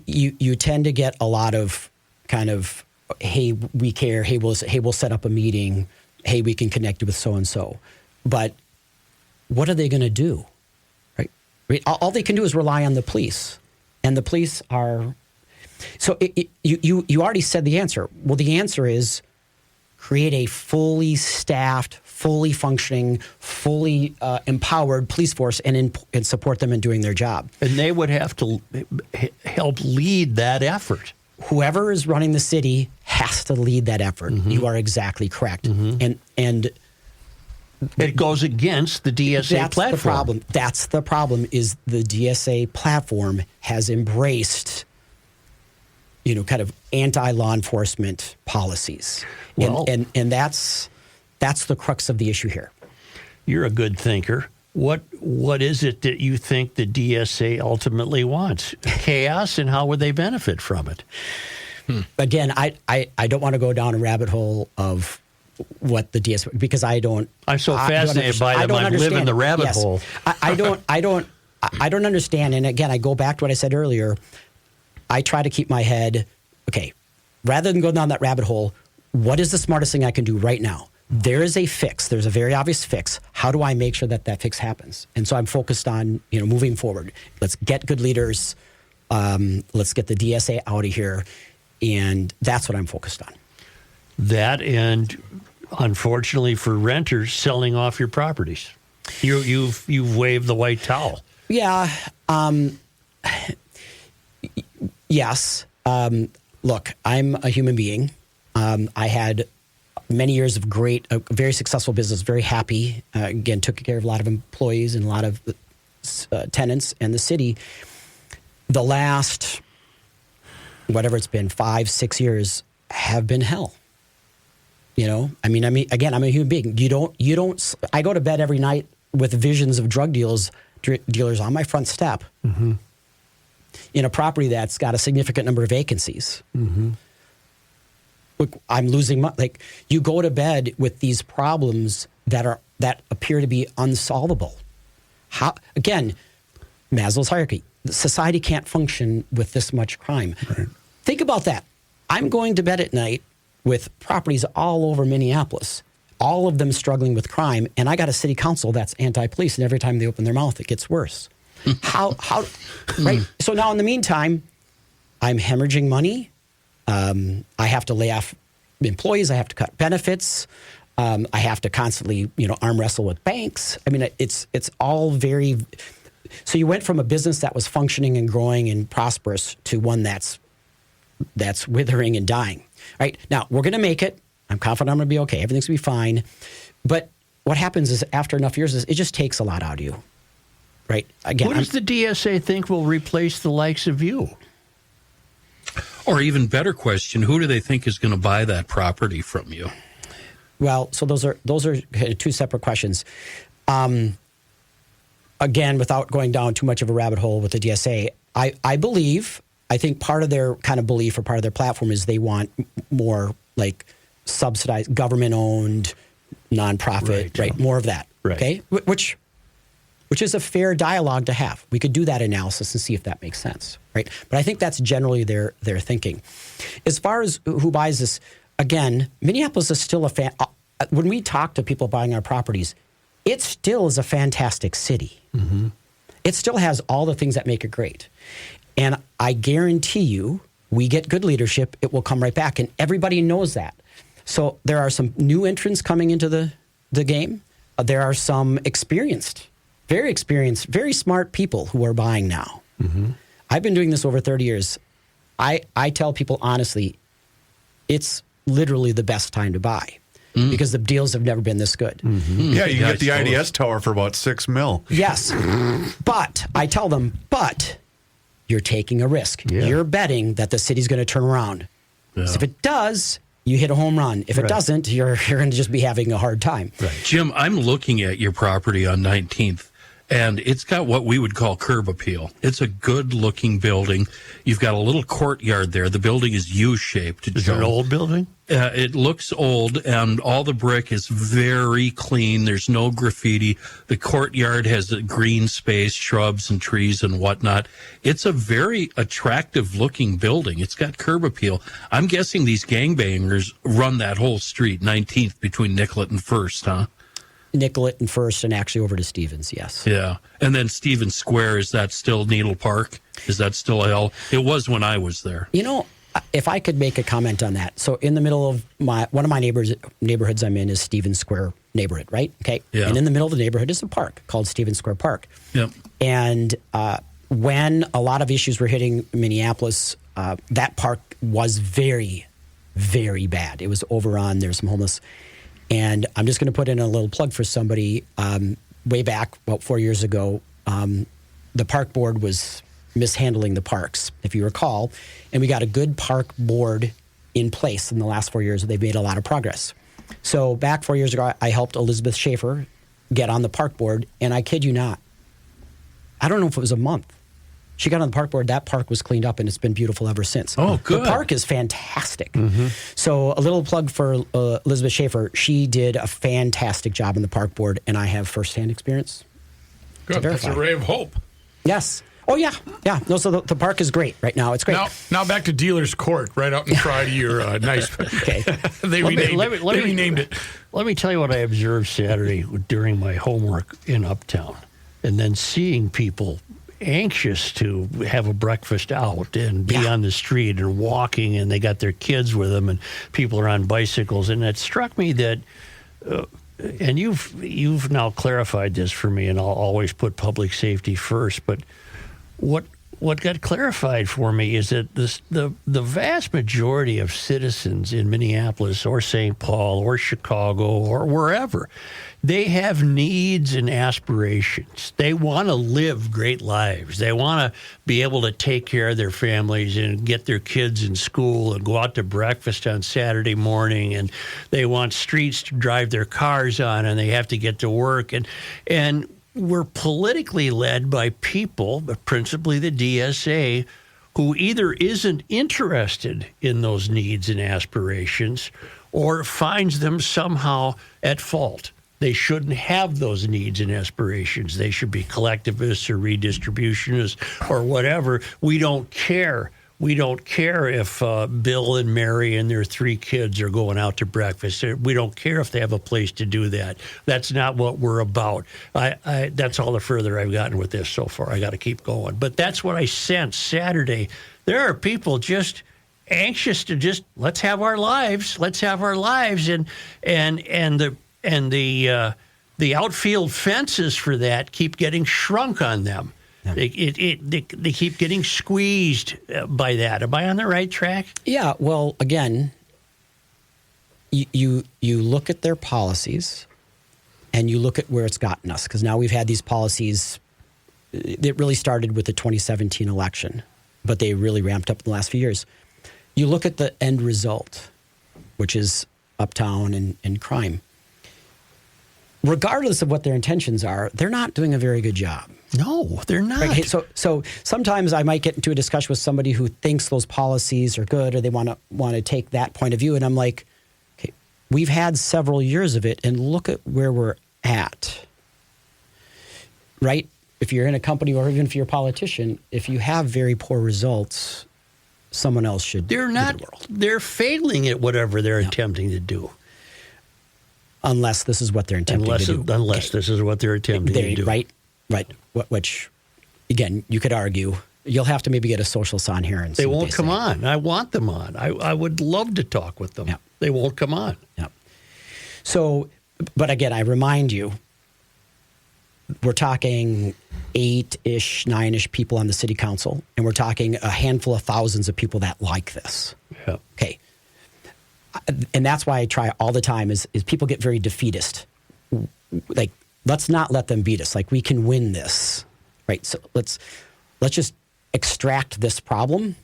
you tend to get a lot of kind of, hey, we care. Hey, we'll set up a meeting. Hey, we can connect with so and so. But what are they going to do? Right? All they can do is rely on the police, and the police are. So you already said the answer. Well, the answer is create a fully staffed, fully functioning, fully empowered police force and support them in doing their job. And they would have to help lead that effort. Whoever is running the city has to lead that effort. You are exactly correct. And It goes against the DSA platform. The problem. That's the problem. Is the DSA platform has embraced, kind of anti-law enforcement policies, and that's the crux of the issue here. You're a good thinker. What is it that you think the DSA ultimately wants? Chaos, and how would they benefit from it? Again, I don't want to go down a rabbit hole of what the DSA, because I don't. I'm so fascinated by them. I live in the rabbit hole. I don't understand. And again, I go back to what I said earlier. I try to keep my head, okay, rather than go down that rabbit hole, what is the smartest thing I can do right now? There is a fix. There's a very obvious fix. How do I make sure that fix happens? And so I'm focused on, moving forward. Let's get good leaders. Let's get the DSA out of here. And that's what I'm focused on. That, and unfortunately for renters, selling off your properties. You've waved the white towel. Yeah. Yes. Look, I'm a human being. I had many years of a very successful business, very happy. Again, took care of a lot of employees and a lot of tenants and the city. The last, whatever it's been, 5-6 years have been hell. Again, I'm a human being. I go to bed every night with visions of drug dealers on my front step in a property that's got a significant number of vacancies. Look, I'm losing money. Like, you go to bed with these problems that appear to be unsolvable. How, again, Maslow's hierarchy. Society can't function with this much crime. Right. Think about that. I'm going to bed at night with properties all over Minneapolis, all of them struggling with crime, and I got a city council that's anti-police, and every time they open their mouth, it gets worse. How, right? So now, in the meantime, I'm hemorrhaging money. I have to lay off employees. I have to cut benefits. I have to constantly, arm wrestle with banks. I mean, it's all very. So you went from a business that was functioning and growing and prosperous to one that's withering and dying. Right now, we're going to make it. I'm confident I'm going to be okay. Everything's going to be fine. But what happens is, after enough years, it just takes a lot out of you. Right? Again, who does the DSA think will replace the likes of you? Or even better question, who do they think is going to buy that property from you? Well, so those are two separate questions. Again, without going down too much of a rabbit hole with the DSA, I think part of their kind of belief or part of their platform is they want more like subsidized, government-owned, nonprofit, right? More of that, right. Okay? Which is a fair dialogue to have. We could do that analysis and see if that makes sense, right? But I think that's generally their thinking. As far as who buys this, again, Minneapolis is still when we talk to people buying our properties, it still is a fantastic city. Mm-hmm. It still has all the things that make it great. And I guarantee you, we get good leadership, it will come right back. And everybody knows that. So there are some new entrants coming into the game. There are some very experienced, very smart people who are buying now. Mm-hmm. I've been doing this over 30 years. I tell people honestly, it's literally the best time to buy because the deals have never been this good. Mm-hmm. Yeah, you get the IDS tower for about $6 million. Yes. But I tell them, you're taking a risk. Yeah. You're betting that the city's going to turn around. Yeah. So if it does, you hit a home run. If it doesn't, you're going to just be having a hard time. Right. Jim, I'm looking at your property on 19th, and it's got what we would call curb appeal. It's a good-looking building. You've got a little courtyard there. The building is U-shaped. Is it an old building? It looks old, and all the brick is very clean. There's no graffiti. The courtyard has a green space, shrubs and trees and whatnot. It's a very attractive-looking building. It's got curb appeal. I'm guessing these gangbangers run that whole street, 19th, between Nicollet and First, huh? Nicollet and First, and actually over to Stevens, yes. Yeah. And then Stevens Square, is that still Needle Park? Is that still L? It was when I was there. If I could make a comment on that. So in the middle of one of my neighborhoods I'm in is Stevens Square neighborhood, right? Okay. Yeah. And in the middle of the neighborhood is a park called Stevens Square Park. Yep. And when a lot of issues were hitting Minneapolis, that park was very, very bad. It was overrun. There was some homeless. And I'm just going to put in a little plug for somebody. Way back, about 4 years ago, the park board was mishandling the parks, if you recall. And we got a good park board in place in the last 4 years. They've made a lot of progress. So back 4 years ago, I helped Elizabeth Schaefer get on the park board. And I kid you not, I don't know if it was a month. She got on the park board. That park was cleaned up, and it's been beautiful ever since. Oh, good. The park is fantastic. Mm-hmm. So a little plug for Elizabeth Schaefer. She did a fantastic job on the park board, and I have firsthand experience. Good. That's a ray of hope. Yes. Oh, yeah. Yeah. No, so the park is great right now. It's great. Now back to Dealer's Court, right out in front of your nice. Okay. They renamed it. Let me tell you what I observed Saturday during my homework in Uptown, and then seeing people anxious to have a breakfast out and be on the street and walking, and they got their kids with them, and people are on bicycles. And it struck me that, and you've now clarified this for me, and I'll always put public safety first, but what got clarified for me is that the vast majority of citizens in Minneapolis or St. Paul or Chicago or wherever, they have needs and aspirations. They want to live great lives. They want to be able to take care of their families and get their kids in school and go out to breakfast on Saturday morning. And they want streets to drive their cars on, and they have to get to work. And we're politically led by people, but principally the DSA, who either isn't interested in those needs and aspirations or finds them somehow at fault. They shouldn't have those needs and aspirations. They should be collectivists or redistributionists or whatever. We don't care. We don't care if Bill and Mary and their 3 kids are going out to breakfast. We don't care if they have a place to do that. That's not what we're about. That's all the further I've gotten with this so far. I got to keep going. But that's what I sensed Saturday. There are people just anxious to just, let's have our lives. Let's have our lives. And the outfield fences for that keep getting shrunk on them. They keep getting squeezed by that. Am I on the right track? Yeah. Well, again, you look at their policies, and you look at where it's gotten us. Because now we've had these policies. It really started with the 2017 election, but they really ramped up in the last few years. You look at the end result, which is uptown and crime. Regardless of what their intentions are, they're not doing a very good job. No, they're not. Right? So sometimes I might get into a discussion with somebody who thinks those policies are good, or they want to take that point of view, and I'm like, okay, we've had several years of it, and look at where we're at. Right? If you're in a company, or even if you're a politician, if you have very poor results, someone else should. They're not. They're failing at whatever they're attempting to do. Unless this is what they're attempting to do. Unless this is what they're attempting to do. Right. Which, again, you could argue. You'll have to maybe get a social on here. And they won't come on. I want them on. I would love to talk with them. Yeah. They won't come on. Yeah. So, but again, I remind you, we're talking 8-ish, 9-ish people on the city council, and we're talking a handful of thousands of people that like this. Yeah. Okay. And that's why I try all the time is people get very defeatist. Like, let's not let them beat us. Like, we can win this, right? So let's just extract this problem,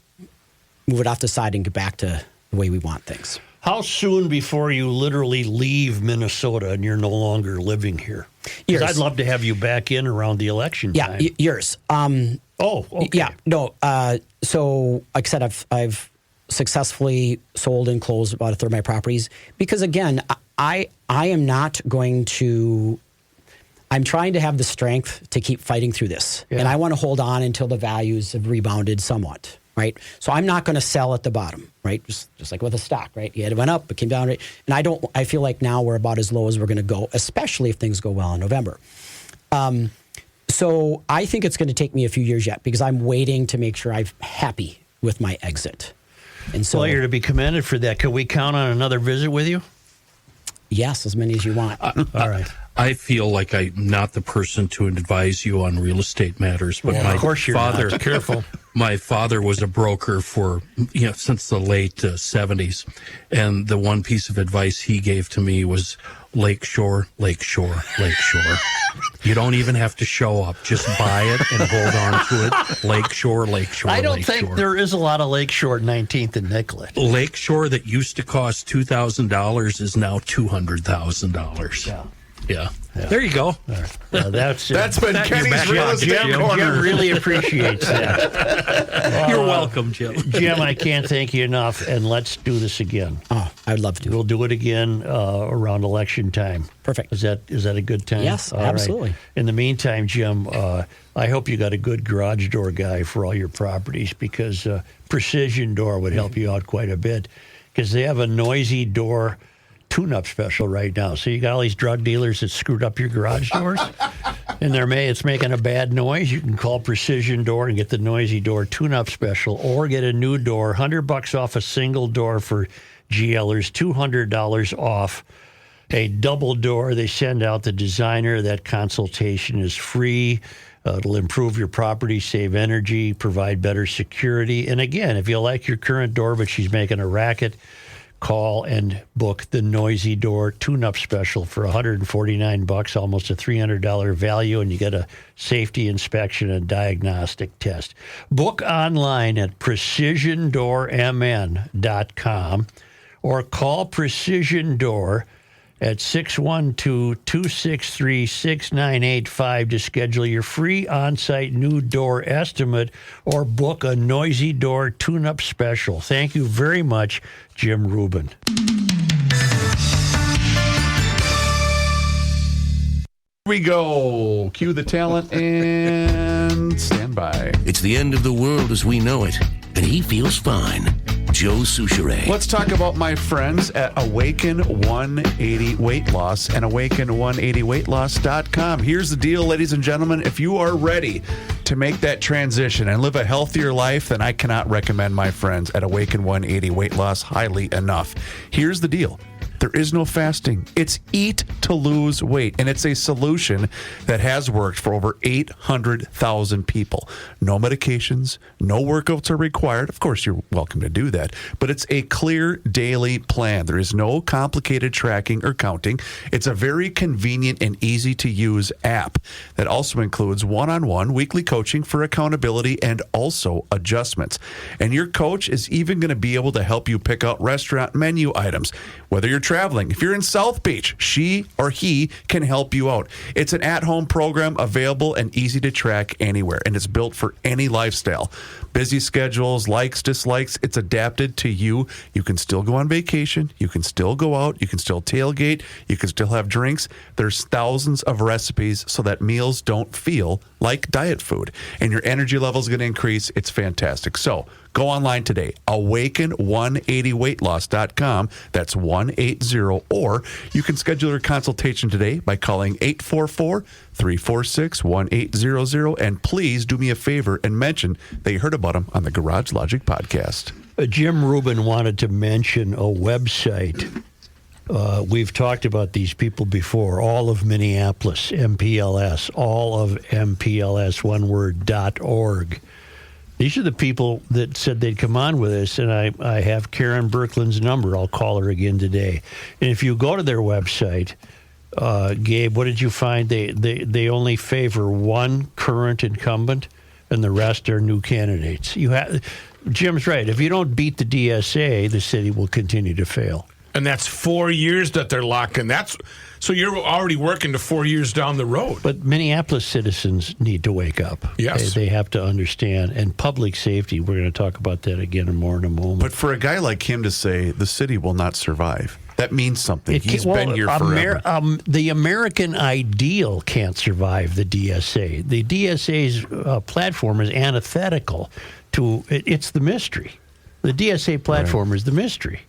move it off the side, and get back to the way we want things. How soon before you literally leave Minnesota and you're no longer living here? Years. I'd love to have you back in around the election time. Yeah, years. Okay. Yeah, no. So, like I said, I've successfully sold and closed about a third of my properties because, again, I am not going to. I'm trying to have the strength to keep fighting through this, and I want to hold on until the values have rebounded somewhat, right? So I'm not going to sell at the bottom, right? Just like with a stock, right? Yeah, it went up, it came down, right? And I feel like now we're about as low as we're going to go, especially if things go well in November. So I think it's going to take me a few years yet because I'm waiting to make sure I'm happy with my exit. And so, well, you're to be commended for that. Can we count on another visit with you? Yes, as many as you want. All right. I feel like I'm not the person to advise you on real estate matters, but Well, my of course you're father, not. Careful. My father was a broker for, since the late 70s. And the one piece of advice he gave to me was lakeshore, lakeshore, lakeshore. You don't even have to show up. Just buy it and hold on to it. Lakeshore, lakeshore, I don't lakeshore. think there is a lot of Lakeshore 19th and Nicollet. Lakeshore that used to cost $2,000 is now $200,000. Yeah. There you go. That's been Kenny's real estate corner. Jim really appreciates that. You're welcome, Jim. Jim, I can't thank you enough, and let's do this again. Oh, I'd love to. We'll do it again around election time. Perfect. Is that a good time? Yes, All right. absolutely. In the meantime, Jim, I hope you got a good garage door guy for all your properties, because Precision Door would help you out quite a bit, because they have a noisy door tune-up special right now. So you got all these drug dealers that screwed up your garage doors, and it's making a bad noise. You can call Precision Door and get the noisy door tune-up special, or get a new door, $100 off a single door for GLers, $200 off a double door. They send out the designer. That consultation is free. It'll improve your property, save energy, provide better security. And again, if you like your current door, but she's making a racket, call and book the Noisy Door Tune-Up Special for $149, almost a $300 value, and you get a safety inspection and diagnostic test. Book online at precisiondoormn.com or call Precision Door at 612-263-6985 to schedule your free on-site new door estimate or book a Noisy Door Tune-Up Special. Thank you very much, Jim Rubin. Here we go. Cue the talent and stand by. It's the end of the world as we know it, and he feels fine. Joe Souchere. Let's talk about my friends at Awaken 180 Weight Loss and awaken180weightloss.com. Here's the deal, ladies and gentlemen. If you are ready to make that transition and live a healthier life, then I cannot recommend my friends at Awaken 180 Weight Loss highly enough. Here's the deal. There is no fasting. It's eat to lose weight, and it's a solution that has worked for over 800,000 people. No medications, no workouts are required. Of course, you're welcome to do that, but it's a clear daily plan. There is no complicated tracking or counting. It's a very convenient and easy-to-use app that also includes one-on-one weekly coaching for accountability and also adjustments. And your coach is even going to be able to help you pick out restaurant menu items. Whether you're traveling, if you're in South Beach, she or he can help you out. It's an at-home program available and easy to track anywhere, and it's built for any lifestyle. Busy schedules, likes, dislikes, it's adapted to you. You can still go on vacation. You can still go out. You can still tailgate. You can still have drinks. There's thousands of recipes so that meals don't feel like diet food, and your energy level is going to increase. It's fantastic. So go online today, awaken180weightloss.com. That's 180, or you can schedule your consultation today by calling 844-346-1800. And please do me a favor and mention that you heard about them on the Garage Logic podcast. Jim Rubin wanted to mention a website. We've talked about these people before. All of Minneapolis, MPLS, all of MPLS, one word, .org. These are the people that said they'd come on with us, and I have Karen Birkeland's number. I'll call her again today. And if you go to their website, Gabe, what did you find? They only favor one current incumbent, and the rest are new candidates. Jim's right. If you don't beat the DSA, the city will continue to fail. And that's 4 years that they're locking. So you're already working to 4 years down the road. But Minneapolis citizens need to wake up. Yes. They have to understand. And public safety, we're going to talk about that again and more in a moment. But for a guy like him to say the city will not survive, that means something. He's been here forever. The American ideal can't survive the DSA. The DSA's platform is antithetical to it's the mystery. The DSA platform is the mystery.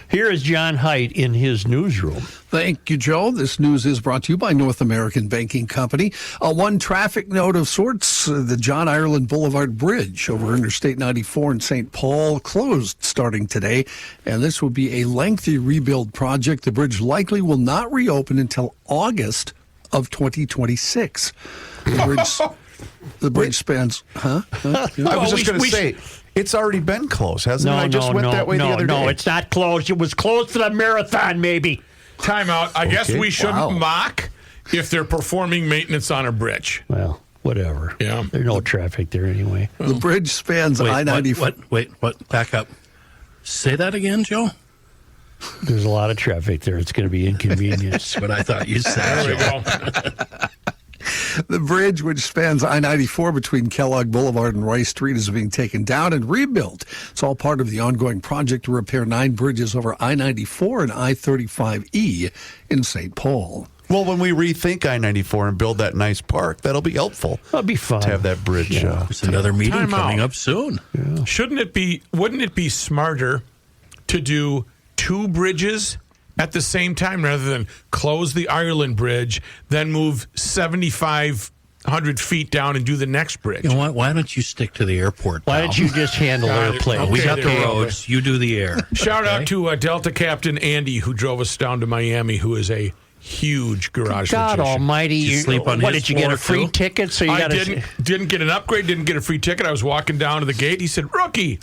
Here is John Heidt in his newsroom. Thank you, Joe. This news is brought to you by North American Banking Company. One traffic note of sorts, the John Ireland Boulevard Bridge over Interstate 94 in St. Paul closed starting today, and this will be a lengthy rebuild project. The bridge likely will not reopen until August of 2026. The bridge spans, I was just going to say, it's already been closed, hasn't it? I just went that way the other day. No, it's not closed. It was closed for the marathon, maybe. Time out. I guess we shouldn't mock if they're performing maintenance on a bridge. Well, whatever. Yeah. There's no traffic there anyway. The bridge spans I-94. What? Back up. Say that again, Joe? There's a lot of traffic there. It's going to be inconvenient. That's what I thought you said. There we go. The bridge, which spans I-94 between Kellogg Boulevard and Rice Street, is being taken down and rebuilt. It's all part of the ongoing project to repair 9 bridges over I-94 and I-35E in St. Paul. Well, when we rethink I-94 and build that nice park, that'll be helpful. That'll be fun to have that bridge. Yeah. There's another meeting coming up soon. Yeah. Wouldn't it be smarter to do 2 bridges at the same time rather than close the Ireland Bridge, then move 7,500 feet down and do the next bridge? You know what? Why don't you stick to the airport? Why don't you just handle airplanes? Okay, we got the roads. You do the air. Shout out to Delta Captain Andy, who drove us down to Miami, who is a huge garage God magician. almighty. Did you sleep on what, his did you get floor, a free too? ticket? So you I got didn't get an upgrade, didn't get a free ticket. I was walking down to the gate. He said, "Rookie."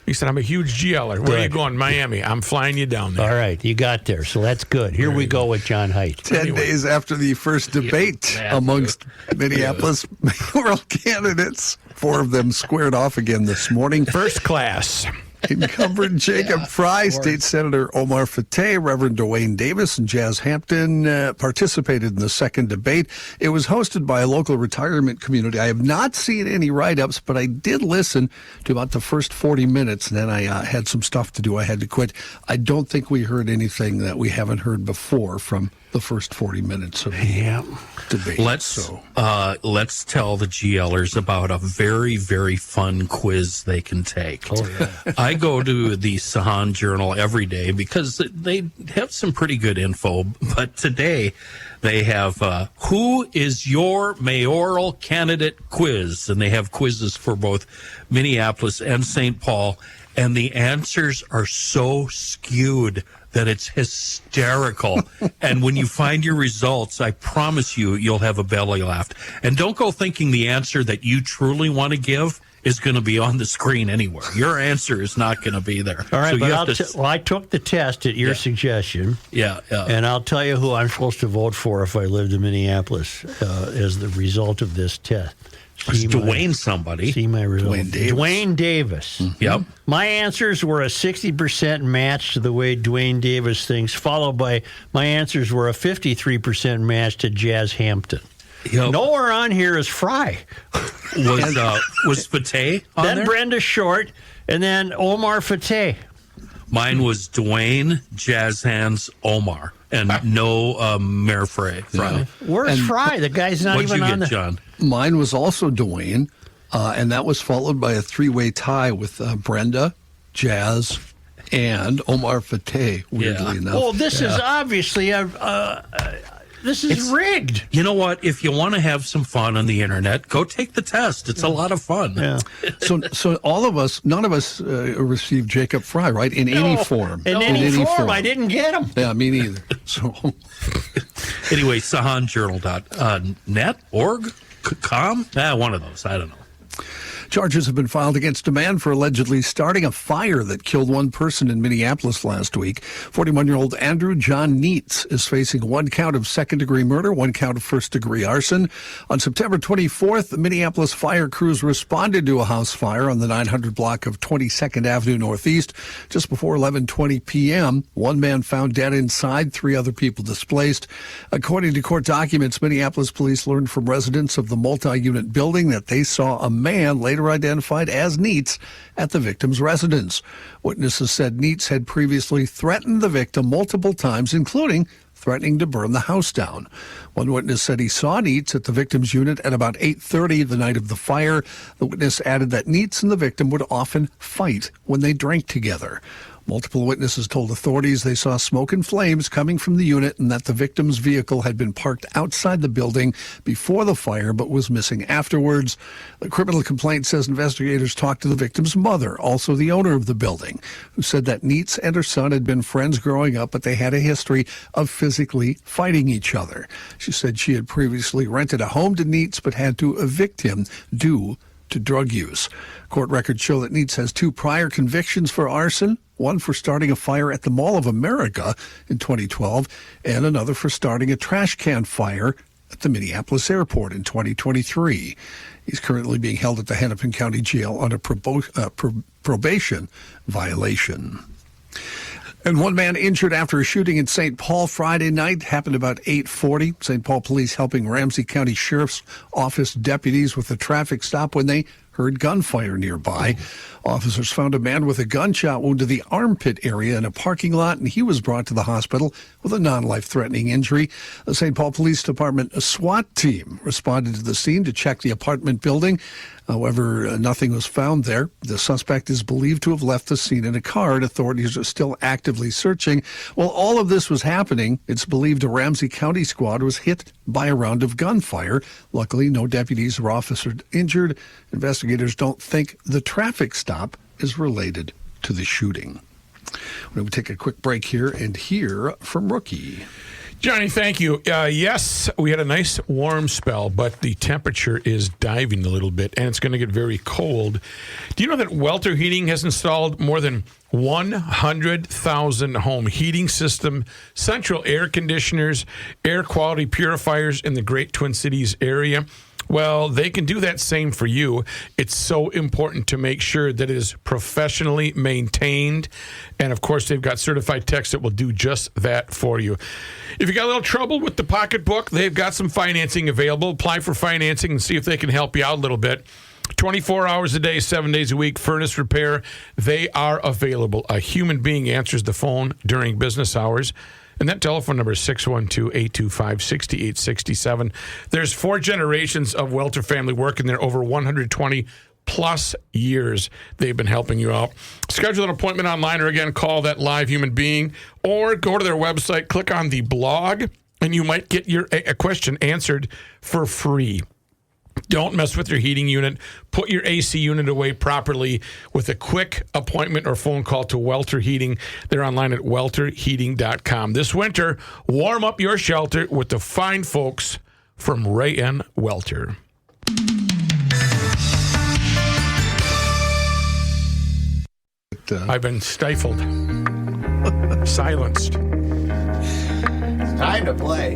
He said, "I'm a huge GLer. Where are you going?" "Miami." "I'm flying you down there." All right, you got there, so that's good. Here we go with John Heidt. 10 days after the first debate amongst Minneapolis mayoral candidates, 4 of them squared off again this morning. First class. Incumbent Jacob Fry, State Senator Omar Fateh, Reverend Dwayne Davis, and Jazz Hampton participated in the second debate. It was hosted by a local retirement community. I have not seen any write-ups, but I did listen to about the first 40 minutes, and then I had some stuff to do. I had to quit. I don't think we heard anything that we haven't heard before from the first 40 minutes of the debate. Let's tell the GLers about a very, very fun quiz they can take. Oh, yeah. I go to the Sahan Journal every day because they have some pretty good info, but today they have Who is Your Mayoral Candidate quiz, and they have quizzes for both Minneapolis and St. Paul, and the answers are so skewed that it's hysterical. And when you find your results, I promise you, you'll have a belly laugh. And don't go thinking the answer that you truly want to give is going to be on the screen anywhere. Your answer is not going to be there. All right, so but I took the test at your suggestion. Yeah. And I'll tell you who I'm supposed to vote for if I lived in Minneapolis as the result of this test. Dwayne somebody. See my result. Dwayne Davis. Mm-hmm. Yep. My answers were a 60% match to the way Dwayne Davis thinks, followed by my answers were a 53% match to Jazz Hampton. Yep. Nowhere on here is Fry. Was Fateh on then there? Brenda Short, and then Omar Fateh. Mine was Dwayne, Jazz Hands, Omar, and no Mayor Fry. Where's Fry? The guy's not What'd even you on get, the... John? Mine was also Dwayne, and that was followed by a 3-way tie with Brenda, Jazz, and Omar Fateh, weirdly enough. Oh, this is obviously this is rigged. You know what? If you want to have some fun on the internet, go take the test. It's a lot of fun. Yeah. So all of us, none of us received Jacob Fry, right? In any form. In any form. I didn't get him. Yeah, me neither. So anyway, sahanjournal.net, org, com? One of those. I don't know. Charges have been filed against a man for allegedly starting a fire that killed 1 person in Minneapolis last week. 41-year-old Andrew John Neitz is facing 1 count of second-degree murder, 1 count of first-degree arson. On September 24th, the Minneapolis fire crews responded to a house fire on the 900 block of 22nd Avenue Northeast. Just before 11:20 p.m., 1 man found dead inside, 3 other people displaced. According to court documents, Minneapolis police learned from residents of the multi-unit building that they saw a man later identified as Neitz at the victim's residence. Witnesses said Neitz had previously threatened the victim multiple times, including threatening to burn the house down. One witness said he saw Neitz at the victim's unit at about 8:30 the night of the fire. The witness added that Neitz and the victim would often fight when they drank together. Multiple witnesses told authorities they saw smoke and flames coming from the unit and that the victim's vehicle had been parked outside the building before the fire but was missing afterwards. The criminal complaint says investigators talked to the victim's mother, also the owner of the building, who said that Neitz and her son had been friends growing up, but they had a history of physically fighting each other. She said she had previously rented a home to Neitz but had to evict him due to drug use. Court records show that Neitz has 2 prior convictions for arson, one for starting a fire at the Mall of America in 2012, and another for starting a trash can fire at the Minneapolis airport in 2023. He's currently being held at the Hennepin County Jail on a probation violation. And one man injured after a shooting in St. Paul Friday night. Happened about 8:40. St. Paul police helping Ramsey County Sheriff's Office deputies with a traffic stop when they heard gunfire nearby. Officers found a man with a gunshot wound to the armpit area in a parking lot, and he was brought to the hospital with a non-life-threatening injury. The St. Paul Police Department SWAT team responded to the scene to check the apartment building. However, nothing was found there. The suspect is believed to have left the scene in a car, and authorities are still actively searching. While all of this was happening, it's believed a Ramsey County squad was hit by a round of gunfire. Luckily, no deputies or officers injured. Investigators don't think the traffic stop is related to the shooting. We're going to take a quick break here and hear from Rookie. Johnny, thank you. Yes, we had a nice warm spell, but the temperature is diving a little bit, and it's going to get very cold. Do you know that Welter Heating has installed more than 100,000 home heating system, central air conditioners, air quality purifiers in the Great Twin Cities area? Well, they can do that same for you. It's so important to make sure that it is professionally maintained. And, of course, they've got certified techs that will do just that for you. If you got a little trouble with the pocketbook, they've got some financing available. Apply for financing and see if they can help you out a little bit. 24 hours a day, 7 days a week, furnace repair. They are available. A human being answers the phone during business hours. And that telephone number is 612-825-6867. There's 4 generations of Welter family working there, over 120 plus years they've been helping you out. Schedule an appointment online, or again, call that live human being, or go to their website, click on the blog, and you might get a question answered for free. Don't mess with your heating unit. Put your AC unit away properly with a quick appointment or phone call to Welter Heating. They're online at welterheating.com. This winter, warm up your shelter with the fine folks from Ray N. Welter. I've been stifled, silenced. Time to play.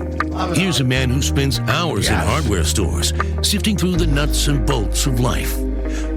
Here's a man who spends hours in hardware stores, sifting through the nuts and bolts of life.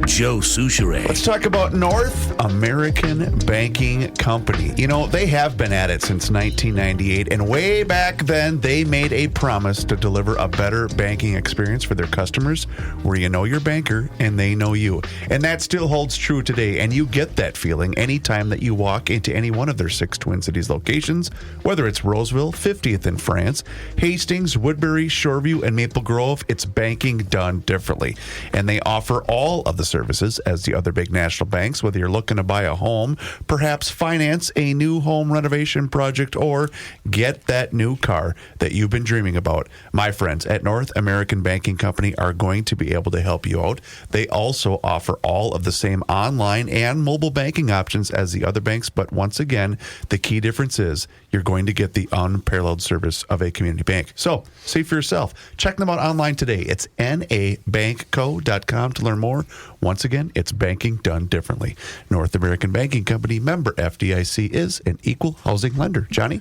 Joe Souchere. Let's talk about North American Banking Company. You know, they have been at it since 1998, and way back then, they made a promise to deliver a better banking experience for their customers, where you know your banker and they know you. And that still holds true today, and you get that feeling anytime that you walk into any one of their 6 Twin Cities locations, whether it's Roseville, 50th in France, Hastings, Woodbury, Shoreview, and Maple Grove. It's banking done differently. And they offer all of the services as the other big national banks, whether you're looking to buy a home, perhaps finance a new home renovation project, or get that new car that you've been dreaming about. My friends at North American Banking Company are going to be able to help you out. They also offer all of the same online and mobile banking options as the other banks, but once again, the key difference is you're going to get the unparalleled service of a community bank. So, see for yourself. Check them out online today. It's nabankco.com to learn more. Once again, it's banking done differently. North American Banking Company, member FDIC, is an equal housing lender. Johnny?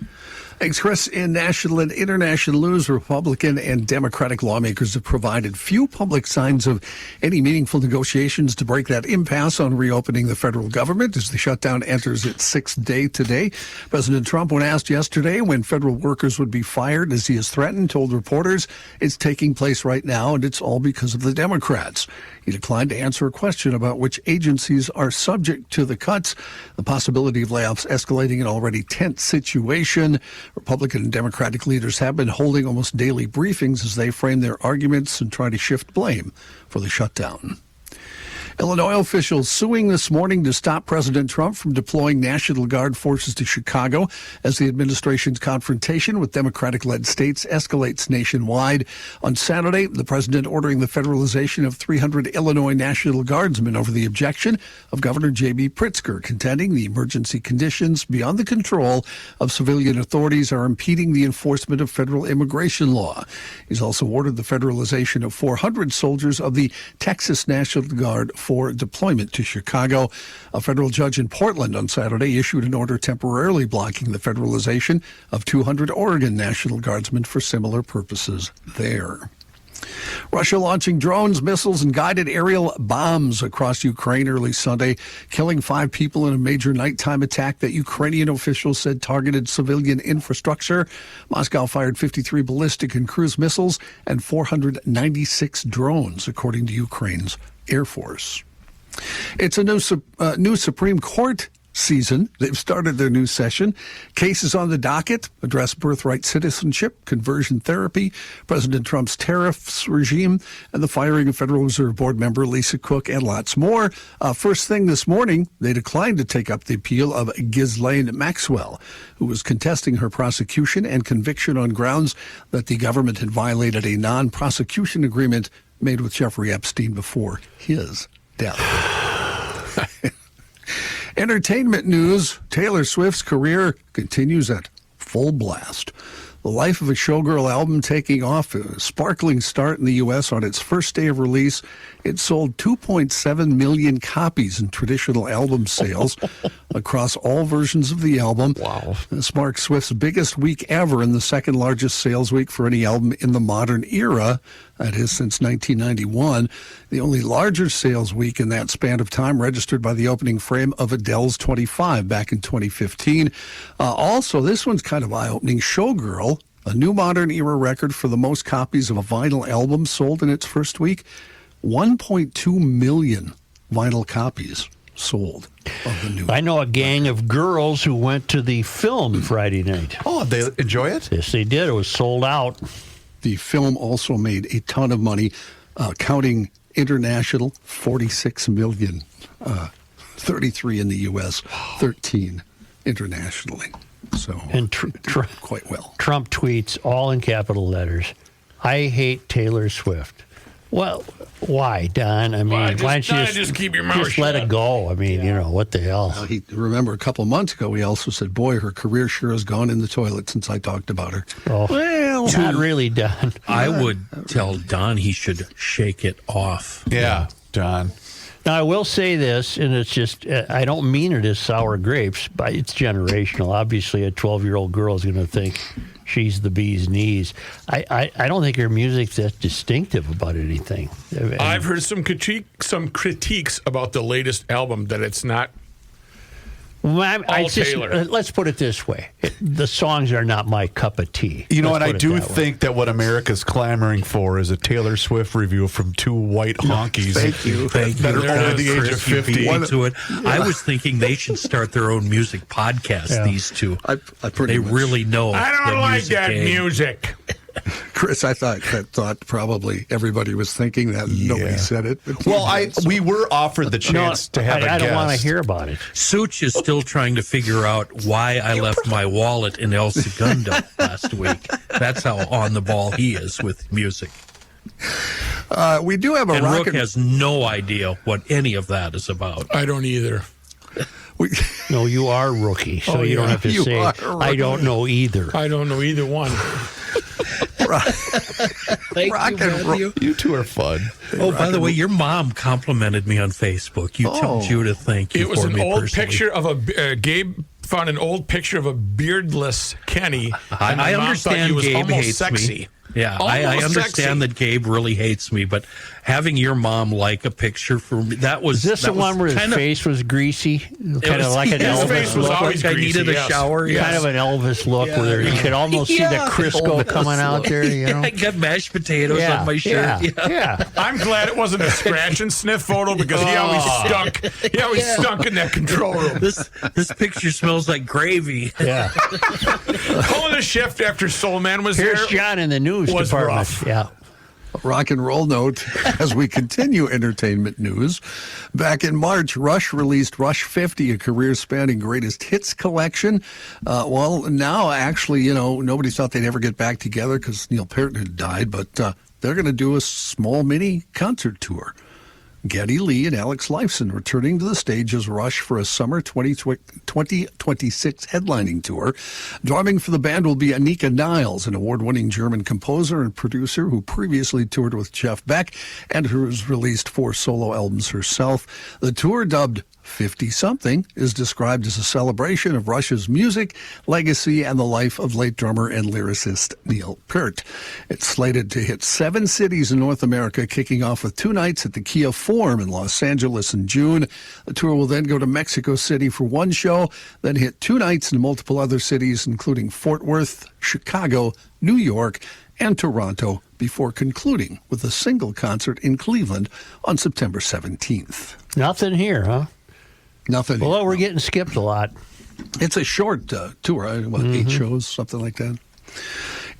Thanks, Chris. In national and international news, Republican and Democratic lawmakers have provided few public signs of any meaningful negotiations to break that impasse on reopening the federal government as the shutdown enters its 6th day today. President Trump, when asked yesterday when federal workers would be fired, as he has threatened, told reporters it's taking place right now, and it's all because of the Democrats. He declined to answer a question about which agencies are subject to the cuts, the possibility of layoffs escalating an already tense situation. Republican and Democratic leaders have been holding almost daily briefings as they frame their arguments and try to shift blame for the shutdown. Illinois officials suing this morning to stop President Trump from deploying National Guard forces to Chicago as the administration's confrontation with Democratic-led states escalates nationwide. On Saturday, the president ordering the federalization of 300 Illinois National Guardsmen over the objection of Governor J.B. Pritzker, contending the emergency conditions beyond the control of civilian authorities are impeding the enforcement of federal immigration law. He's also ordered the federalization of 400 soldiers of the Texas National Guard for deployment to Chicago. A federal judge in Portland on Saturday issued an order temporarily blocking the federalization of 200 Oregon National Guardsmen for similar purposes there. Russia launching drones, missiles, and guided aerial bombs across Ukraine early Sunday, killing 5 people in a major nighttime attack that Ukrainian officials said targeted civilian infrastructure. Moscow fired 53 ballistic and cruise missiles and 496 drones, according to Ukraine's Air Force. It's a new Supreme Court season. They've started their new session. Cases on the docket address birthright citizenship, conversion therapy, President Trump's tariffs regime, and the firing of Federal Reserve Board member Lisa Cook, and lots more. First thing this morning, they declined to take up the appeal of Ghislaine Maxwell, who was contesting her prosecution and conviction on grounds that the government had violated a non-prosecution agreement made with Jeffrey Epstein before his death. Entertainment news, Taylor Swift's career continues at full blast. The Life of a Showgirl album taking off a sparkling start in the U.S. on its first day of release. It sold 2.7 million copies in traditional album sales across all versions of the album. Wow. This marks Swift's biggest week ever and the second largest sales week for any album in the modern era. That is since 1991. The only larger sales week in that span of time registered by the opening frame of Adele's 25 back in 2015. Also, this one's kind of eye-opening. Showgirl, a new modern era record for the most copies of a vinyl album sold in its first week. 1.2 million vinyl copies sold of the new. I know a gang of girls who went to the film Friday night. Oh, they enjoy it? Yes, they did. It was sold out. The film also made a ton of money, counting international, 46 million, 33 in the U.S., 13 internationally. So, and quite well. Trump tweets, all in capital letters, "I hate Taylor Swift." Well, why, Don? I mean, why don't you just keep your mouth shut? let it go? I mean, you know, what the hell? Remember, a couple of months ago, he also said, boy, her career sure has gone in the toilet since I talked about her. Oh, well, not really, Don. I would tell Don he should shake it off. Yeah, Don. Now, I will say this, and it's just, I don't mean it as sour grapes, but it's generational. Obviously, a 12-year-old girl is going to think she's the bee's knees. I don't think her music's that distinctive about anything. I've heard some critiques about the latest album that it's not Taylor. Let's put it this way. The songs are not my cup of tea. You know, and I do think that what America's clamoring for is a Taylor Swift review from two white honkies. Thank you. That are over the age of 50. To it. I was thinking they should start their own music podcast, these two. They really know. I don't like that music. Chris, I thought probably everybody was thinking that. Nobody said it. Well, we were offered the chance to have a guest. I don't want to hear about it. Such is still trying to figure out why I left my wallet in El Segundo last week. That's how on the ball he is with music. We do have a and rocket. Rook has no idea what any of that is about. I don't either. No, you are rookie, so you don't have to say, I don't know either. I don't know either one. Thank you, Matthew. You two are fun. Oh, by the way, your mom complimented me on Facebook. You tell Judith thank you. It was for an me old personally. picture of Gabe found an old picture of a beardless Kenny. And I my mom understand thought he was Gabe almost hates sexy. me. Yeah, I Almost understand sexy. that Gabe really hates me, but having your mom like a picture for me, that was... Is this the one where his face was greasy? Kind of like an his Elvis face was look? always like I greasy, needed a yes. shower. Yes. Kind of an Elvis look where you could almost see the Crisco coming out there, you know? I got mashed potatoes on my shirt. Yeah. I'm glad it wasn't a scratch and sniff photo because he always stunk. He always stunk in that control room. This picture smells like gravy. Yeah. Pulling the shift after Soul Man was Here's there. John in the news was department. rough. Yeah. A rock and roll note as we continue entertainment news. Back in March, Rush released Rush 50, a career-spanning greatest hits collection. Well, now, actually, nobody thought they'd ever get back together because Neil Peart had died, but they're going to do a small mini concert tour. Geddy Lee and Alex Lifeson returning to the stage as Rush for a summer 2026 headlining tour. Drumming for the band will be Anika Niles, an award-winning German composer and producer who previously toured with Jeff Beck and who has released 4 solo albums herself. The tour, dubbed 50-something, is described as a celebration of Rush's music, legacy, and the life of late drummer and lyricist Neil Peart. It's slated to hit 7 cities in North America, kicking off with 2 nights at the Kia Forum in Los Angeles in June. The tour will then go to Mexico City for 1 show, then hit 2 nights in multiple other cities, including Fort Worth, Chicago, New York, and Toronto, before concluding with a single concert in Cleveland on September 17th. Nothing here, huh? Nothing. Well, we're getting skipped a lot. It's a short tour, 8 shows, something like that.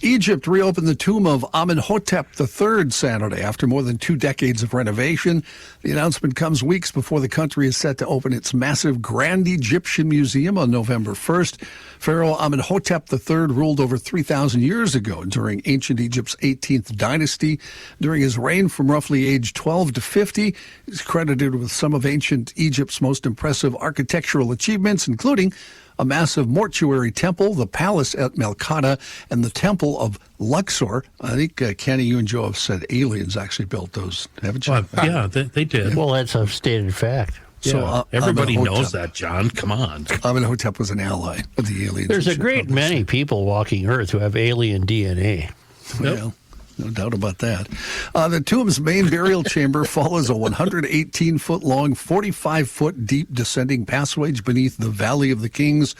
Egypt reopened the tomb of Amenhotep III Saturday after more than 2 decades of renovation. The announcement comes weeks before the country is set to open its massive Grand Egyptian Museum on November 1st. Pharaoh Amenhotep III ruled over 3,000 years ago during ancient Egypt's 18th dynasty. During his reign from roughly age 12 to 50, he's credited with some of ancient Egypt's most impressive architectural achievements, including a massive mortuary temple, the palace at Melkata, and the temple of Luxor. I think, Kenny, you and Joe have said aliens actually built those, haven't you? Yeah, they did. Well, that's a stated fact. So everybody knows that, John. Come on. Amenhotep was an ally of the aliens. There's a great many people walking Earth who have alien DNA. Well, no doubt about that. The tomb's main burial chamber follows a 118-foot-long, 45-foot-deep descending passage beneath the Valley of the Kings.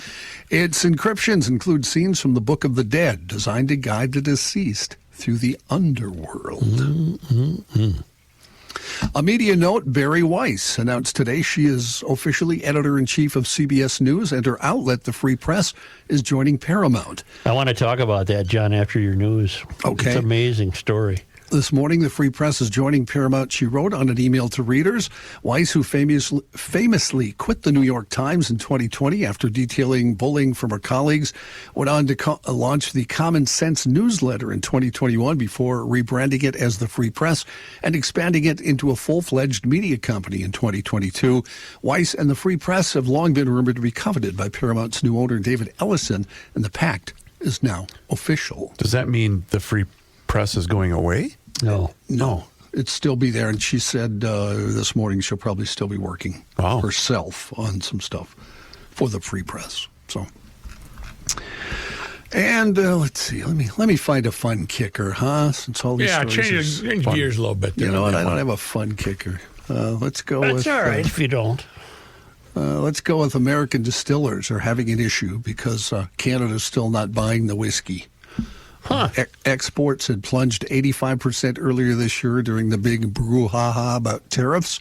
Its inscriptions include scenes from the Book of the Dead, designed to guide the deceased through the underworld. Mm-hmm. A media note, Barry Weiss announced today she is officially editor-in-chief of CBS News, and her outlet, The Free Press, is joining Paramount. I want to talk about that, John, after your news. Okay. It's an amazing story. This morning, the Free Press is joining Paramount, she wrote on an email to readers. Weiss, who famously quit the New York Times in 2020 after detailing bullying from her colleagues, went on to launch the Common Sense newsletter in 2021 before rebranding it as the Free Press and expanding it into a full-fledged media company in 2022. Weiss and the Free Press have long been rumored to be coveted by Paramount's new owner, David Ellison, and the pact is now official. Does that mean the Free Press is going away? No. It'd still be there, and she said this morning she'll probably still be working herself on some stuff for the Free Press. So, and let's see, let me find a fun kicker, huh? Since all these stories change gears a little bit. You know what? I don't have a fun kicker. Let's go with. That's all right if you don't. Let's go with American distillers are having an issue because Canada's still not buying the whiskey. Exports had plunged 85% earlier this year during the big brouhaha about tariffs.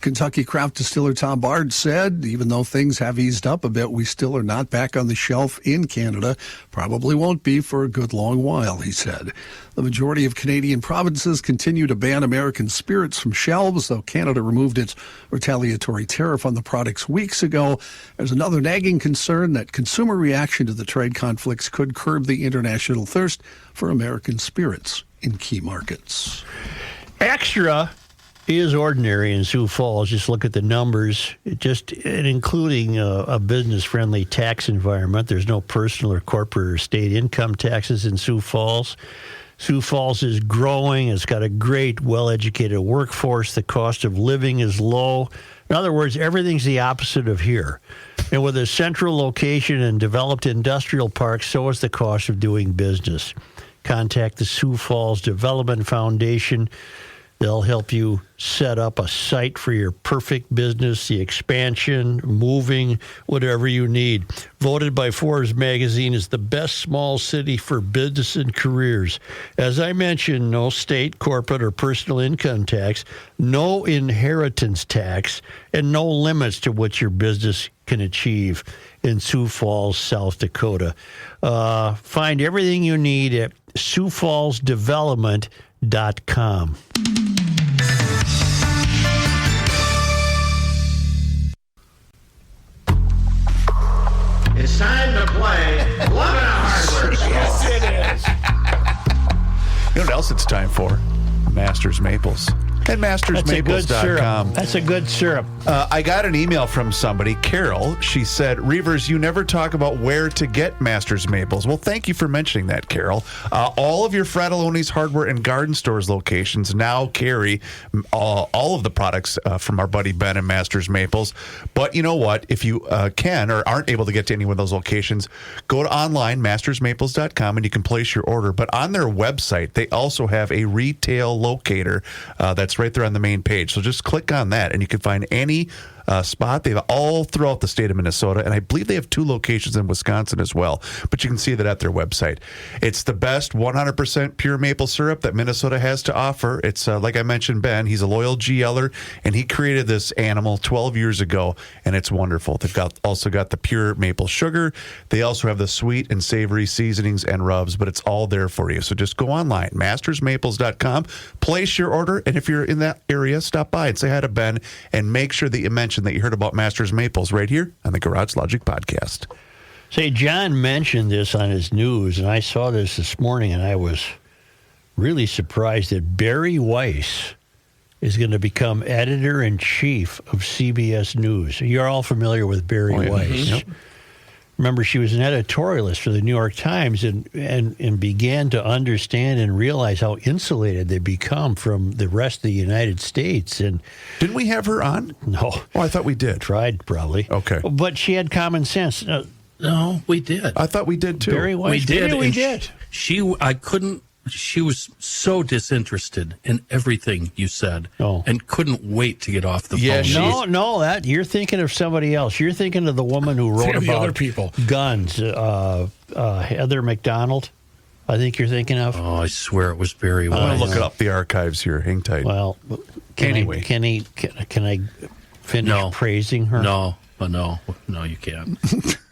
Kentucky craft distiller Tom Bard said, even though things have eased up a bit, we still are not back on the shelf in Canada. Probably won't be for a good long while, he said. The majority of Canadian provinces continue to ban American spirits from shelves, though Canada removed its retaliatory tariff on the products weeks ago. There's another nagging concern that consumer reaction to the trade conflicts could curb the international thirst for American spirits in key markets. Extra is ordinary in Sioux Falls. Just look at the numbers, including a business-friendly tax environment. There's no personal or corporate or state income taxes in Sioux Falls. Sioux Falls is growing. It's got a great, well-educated workforce. The cost of living is low. In other words, everything's the opposite of here. And with a central location and developed industrial parks, so is the cost of doing business. Contact the Sioux Falls Development Foundation. They'll help you set up a site for your perfect business, the expansion, moving, whatever you need. Voted by Forbes magazine as the best small city for business and careers. As I mentioned, no state, corporate, or personal income tax, no inheritance tax, and no limits to what your business can achieve in Sioux Falls, South Dakota. Find everything you need at SiouxFallsDevelopment.com. mastersmaples.com. It's time to play Love and Hardware Store. Yes, it is. You know what else it's time for? Masters Maples. At mastersmaples.com. That's a good syrup. I got an email from somebody, Carol. She said, Reavers, you never talk about where to get Masters Maples. Well, thank you for mentioning that, Carol. All of your Fratelloni's Hardware and Garden Stores locations now carry all of the products from our buddy Ben and Masters Maples. But you know what? If you can or aren't able to get to any of those locations, go to online, mastersmaples.com, and you can place your order. But on their website, they also have a retail locator that's right there on the main page. So just click on that, and you can find any spot. They have all throughout the state of Minnesota, and I believe they have 2 locations in Wisconsin as well. But you can see that at their website. It's the best 100% pure maple syrup that Minnesota has to offer. It's like I mentioned, Ben. He's a loyal GLer, and he created this animal 12 years ago, and it's wonderful. They've also got the pure maple sugar. They also have the sweet and savory seasonings and rubs, but it's all there for you. So just go online, mastersmaples.com, place your order, and if you're in that area, stop by and say hi to Ben, and make sure that you mention that you heard about Masters Maples right here on the Garage Logic podcast. Say, John mentioned this on his news, and I saw this morning, and I was really surprised that Barry Weiss is going to become editor-in-chief of CBS News. You're all familiar with Barry Weiss. Mm-hmm. Yep. Remember, she was an editorialist for the New York Times and began to understand and realize how insulated they become from the rest of the United States. And didn't we have her on? No. Oh, I thought we did. Tried, probably. Okay. But she had common sense. No, we did. I thought we did, too. Barry Weiss. We did. Maybe we did. She was so disinterested in everything you said and couldn't wait to get off the phone. No, you're thinking of somebody else. You're thinking of the woman who wrote about other people. Guns, Heather McDonald, I think you're thinking of. Oh, I swear it was Barry Weiss. I'm going to look it up the archives here. Hang tight. Well, can I finish praising her? No, you can't.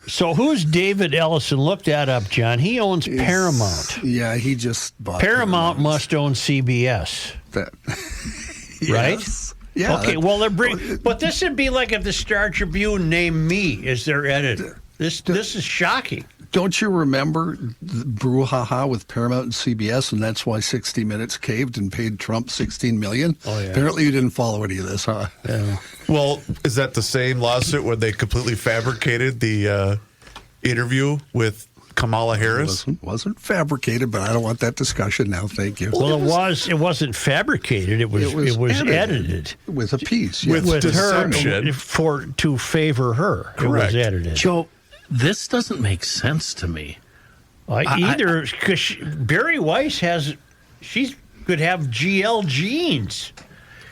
So who's David Ellison? Look that up, John. He owns Paramount. Yeah, he just bought Paramount must own CBS. Right? Yeah. Okay, well, but this would be like if the Star Tribune named me as their editor. This is shocking. Don't you remember the brouhaha with Paramount and CBS, and that's why 60 Minutes caved and paid Trump $16 million? Oh, yeah. Apparently you didn't follow any of this, huh? Yeah. Well, is that the same lawsuit where they completely fabricated the interview with Kamala Harris? It wasn't fabricated, but I don't want that discussion now. Thank you. Well, it wasn't fabricated. It was edited with a piece. With deception. her to favor her. Correct. It was edited. Joe, this doesn't make sense to me. Either, because Barry Weiss she could have GL genes.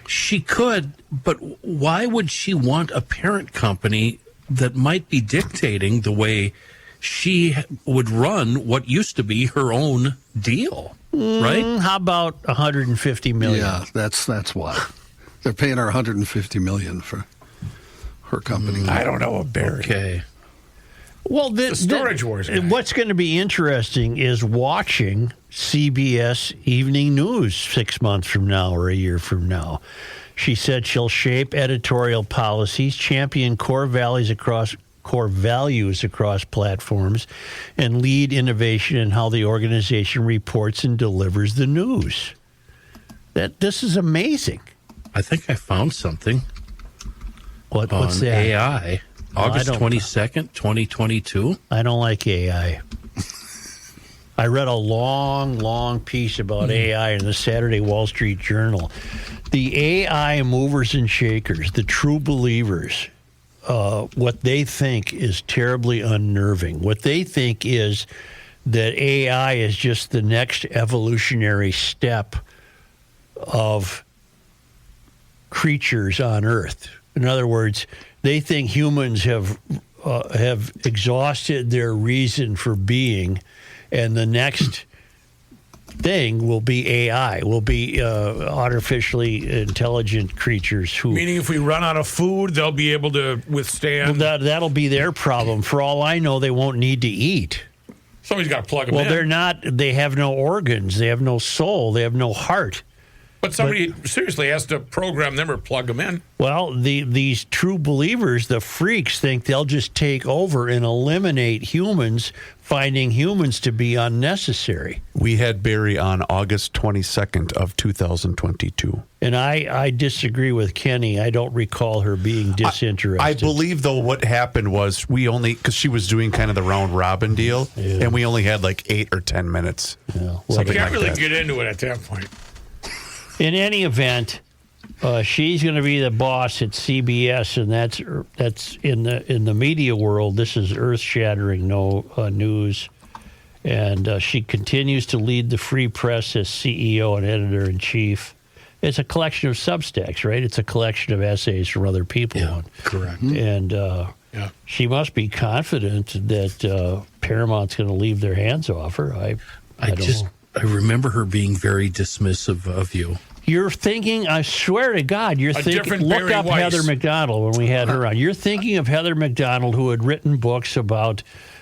She could, but why would she want a parent company that might be dictating the way she would run what used to be her own deal, right? How about $150 million? Yeah, that's why. They're paying her $150 million for her company. I don't know, Barry. Okay. Well, the storage wars guy. What's going to be interesting is watching CBS Evening News 6 months from now or a year from now. She said she'll shape editorial policies, champion core values across platforms, and lead innovation in how the organization reports and delivers the news. This is amazing. I think I found something. What's that? AI. August 22nd, 2022. I don't like AI. I read a long piece about AI in the Saturday Wall Street Journal. The AI movers and shakers, the true believers, what they think is terribly unnerving. What they think is that AI is just the next evolutionary step of creatures on Earth. In other words, they think humans have exhausted their reason for being, and the next thing will be AI, will be artificially intelligent creatures who... Meaning if we run out of food, they'll be able to withstand... Well, that'll be their problem. For all I know, they won't need to eat. Somebody's got to plug them in. Well, they're not. They have no organs. They have no soul. They have no heart. But somebody seriously has to program them or plug them in. Well, these true believers, the freaks, think they'll just take over and eliminate humans, finding humans to be unnecessary. We had Barry on August 22nd of 2022. And I disagree with Kenny. I don't recall her being disinterested. I believe, though, what happened was because she was doing kind of the round robin deal, and we only had like 8 or 10 minutes. Yeah, You can't really get into it at that point. In any event, she's going to be the boss at CBS, and that's in the media world. This is earth-shattering news, and she continues to lead the Free Press as CEO and editor-in-chief. It's a collection of Substacks, right? It's a collection of essays from other people. Yeah, correct. And she must be confident that Paramount's going to leave their hands off her. I don't know. I remember her being very dismissive of you. You're thinking, I swear to God, you're thinking, look Barry up Weiss. Heather McDonald when we had her on. You're thinking of Heather McDonald, who had written books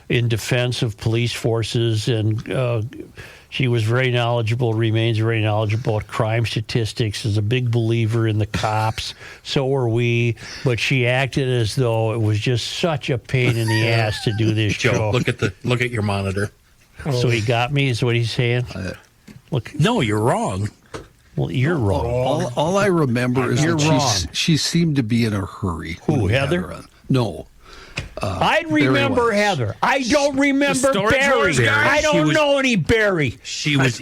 in defense of police forces, and she was very knowledgeable, remains very knowledgeable at crime statistics, is a big believer in the cops. So are we. But she acted as though it was just such a pain in the ass to do this Joe, show. look at your monitor. So he got me, is what he's saying? Look, no, you're wrong. Well, you're wrong. All I remember is You're that wrong. she seemed to be in a hurry. Who, when we had Heather? her on. No. I remember Weiss. Heather. I don't remember Storage Barry. Wars guy? I don't know any Barry. She was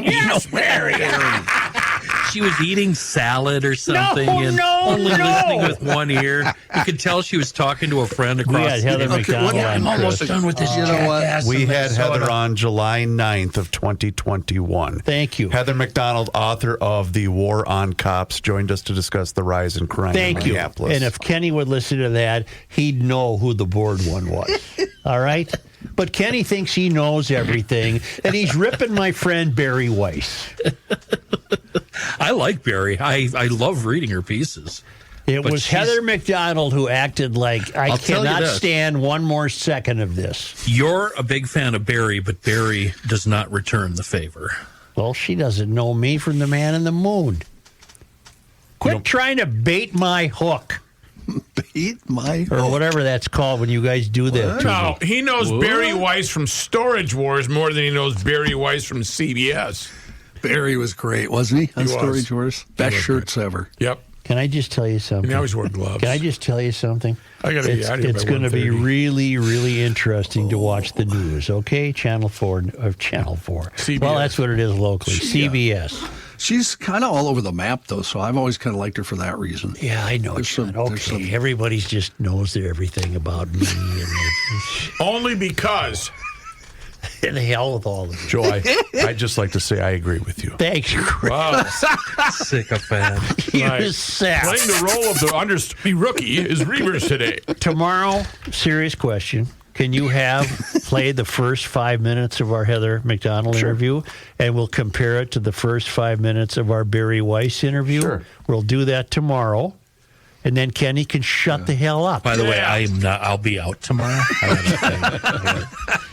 she was eating salad or something and only listening with one ear. You could tell she was talking to a friend across. We had Heather McDonald on, I'm almost done with this. You know what? We had Heather on July 9th of 2021. Thank you. Heather McDonald, author of The War on Cops, joined us to discuss the rise in crime in Thank you. Minneapolis. And if Kenny would listen to that, he'd know who the board one was. All right? But Kenny thinks he knows everything, and he's ripping my friend Barry Weiss. I like Barry. I love reading her pieces. It But was she's- Heather McDonald who acted like, I I'll tell you cannot this. stand one more second of this. You're a big fan of Barry, but Barry does not return the favor. Well, she doesn't know me from the man in the moon. Quit trying to bait my hook. Bait my Or hook. whatever that's called when you guys do that to No, me. he knows Barry Weiss from Storage Wars more than he knows Barry Weiss from CBS. Barry was great, wasn't he? On He was. Storage Wars. Best was shirts ever. Yep. Can I just tell you something? And he always wore gloves. Can I just tell you something? I gotta be out of here It's by going to be 1:30. really, really interesting to watch the news. Okay, Channel 4 or Channel 4. CBS. Well, that's what it is locally. CBS. She's kind of all over the map, though, so I've always kind of liked her for that reason. Yeah, I know. There's John. some- there's Okay, some- everybody's just knows everything about me, Only because. and the hell with all of it. Joe, I'd just like to say I agree with you. Thanks, Chris. Wow. Sycophant. You Right. sap. Playing the role of the understudy rookie is Reavers today. Tomorrow, serious question. Can you play the first 5 minutes of our Heather McDonald interview, and we'll compare it to the first 5 minutes of our Barry Weiss interview? Sure. We'll do that tomorrow, and then Kenny can shut the hell up. By the way, Yeah. I'll be out tomorrow.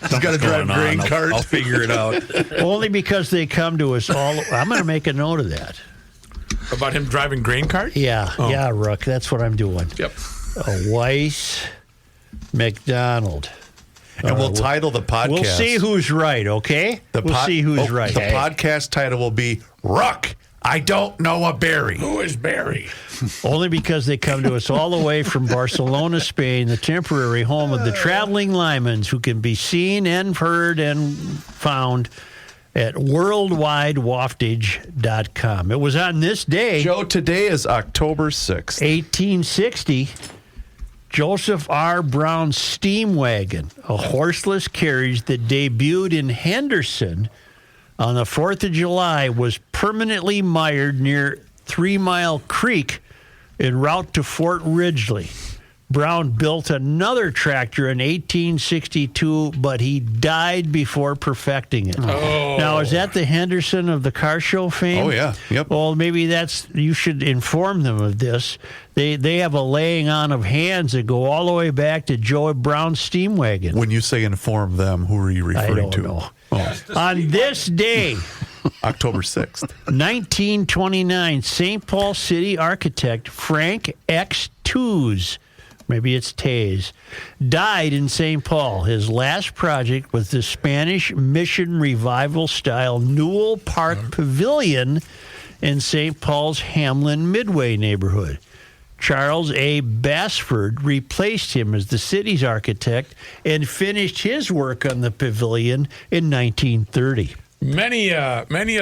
He's got to drive grain cart. I'll figure it out. Only because they come to us all. I'm going to make a note of that. About him driving grain cart? Yeah, Oh. yeah, Rook. That's what I'm doing. Yep. Weiss McDonald. And we'll title the podcast. We'll see who's right, okay? We'll see who's right. The podcast title will be Ruck, I Don't Know a Barry. Who is Barry? Only because they come to us all the way from Barcelona, Spain, the temporary home of the traveling Lymans, who can be seen and heard and found at worldwidewaftage.com. It was on this day, Joe, today is October 6th. 1860, Joseph R. Brown's steam wagon, a horseless carriage that debuted in Henderson on the 4th of July, was permanently mired near 3 Mile Creek en route to Fort Ridgely. Brown built another tractor in 1862, but he died before perfecting it. Oh. Now, is that the Henderson of the car show fame? Oh, yeah. Yep. Well, maybe you should inform them of this. They have a laying on of hands that go all the way back to Joe Brown's steam wagon. When you say inform them, who are you referring to? I don't know. Oh. On this day, October 6th. 1929, St. Paul City architect Frank X. Tews, maybe it's Tays, died in St. Paul. His last project was the Spanish Mission Revival-style Newell Park Pavilion in St. Paul's Hamlin Midway neighborhood. Charles A. Bassford replaced him as the city's architect and finished his work on the pavilion in 1930. Many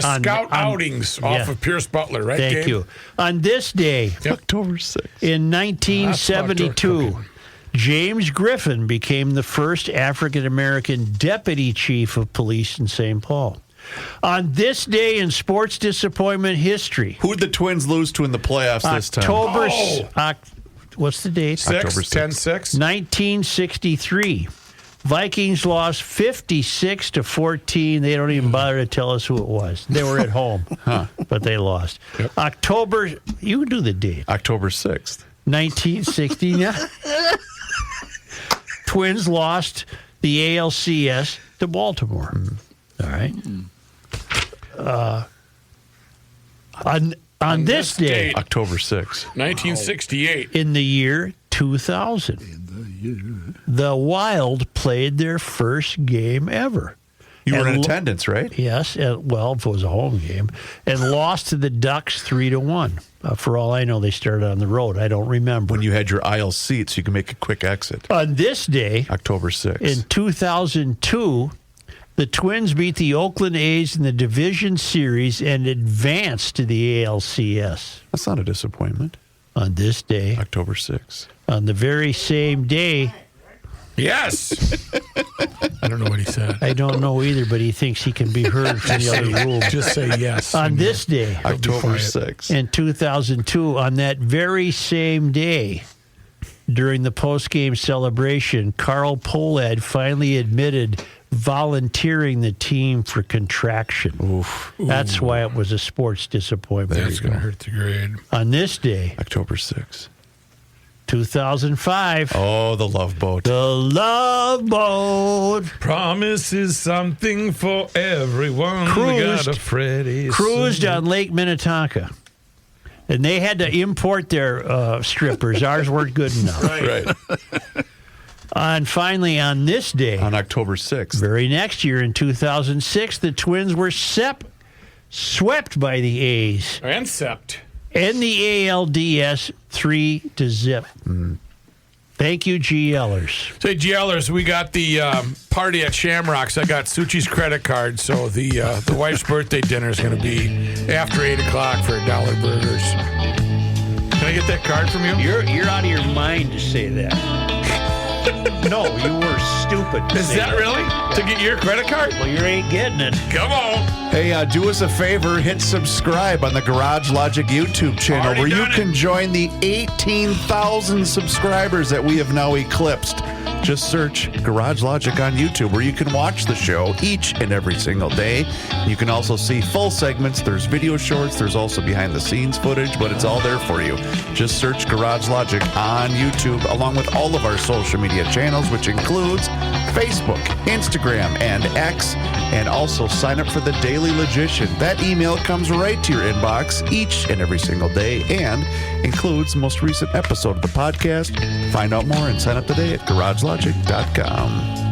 scout outings off of Pierce Butler, right, Thank Gabe? you. On this day, October 6th. In 1972, James Griffin became the first African-American deputy chief of police in St. Paul. On this day in sports disappointment history. Who'd the Twins lose to in the playoffs this time? What's the date? 10-6. 1963. Vikings lost 56-14. They don't even bother to tell us who it was. They were at home, but they lost. Yep. You do the date. October 6th. 1969. Twins lost the ALCS to Baltimore. All right. On this day, October 6th, 1968, in the year 2000, the Wild played their first game ever. You were in attendance, right? Yes. Well, if it was a home game, and lost to the Ducks 3-1. For all I know, they started on the road. I don't remember. When you had your aisle seats, you can make a quick exit. On this day, October 6th, in 2002. The Twins beat the Oakland A's in the Division Series and advanced to the ALCS. That's not a disappointment. On this day, October 6th. On the very same day. Yes! I don't know what he said. I don't know either, but he thinks he can be heard from the other room. Just say yes. On this day, October 6th. In 2002, on that very same day, during the post-game celebration, Carl Pohlad finally admitted volunteering the team for contraction. Oof. That's why it was a sports disappointment. That's going to hurt the grade. On this day, October 6th. 2005. Oh, the Love Boat. The Love Boat. Promise is something for everyone. Cruised on on Lake Minnetonka. And they had to import their strippers. Ours weren't good enough. Right. And finally, on this day, on October 6th, very next year in 2006, the Twins were swept by the A's. And sept. And the ALDS 3-0. Thank you, GLers. Say, GLers, we got the party at Shamrocks. I got Suchi's credit card, so the wife's birthday dinner is going to be after 8 o'clock for $1 burgers. Can I get that card from you? You're out of your mind to say that. No, you were stupid. Is that really? To get your credit card? Well, you ain't getting it. Come on. Hey, do us a favor. Hit subscribe on the Garage Logic YouTube channel where you can join the 18,000 subscribers that we have now eclipsed. Just search Garage Logic on YouTube where you can watch the show each and every single day. You can also see full segments. There's video shorts. There's also behind-the-scenes footage, but it's all there for you. Just search Garage Logic on YouTube along with all of our social media channels, which includes Facebook, Instagram, and X, and also sign up for the Daily Logician. That email comes right to your inbox each and every single day and includes the most recent episode of the podcast. Find out more and sign up today at garagelogic.com.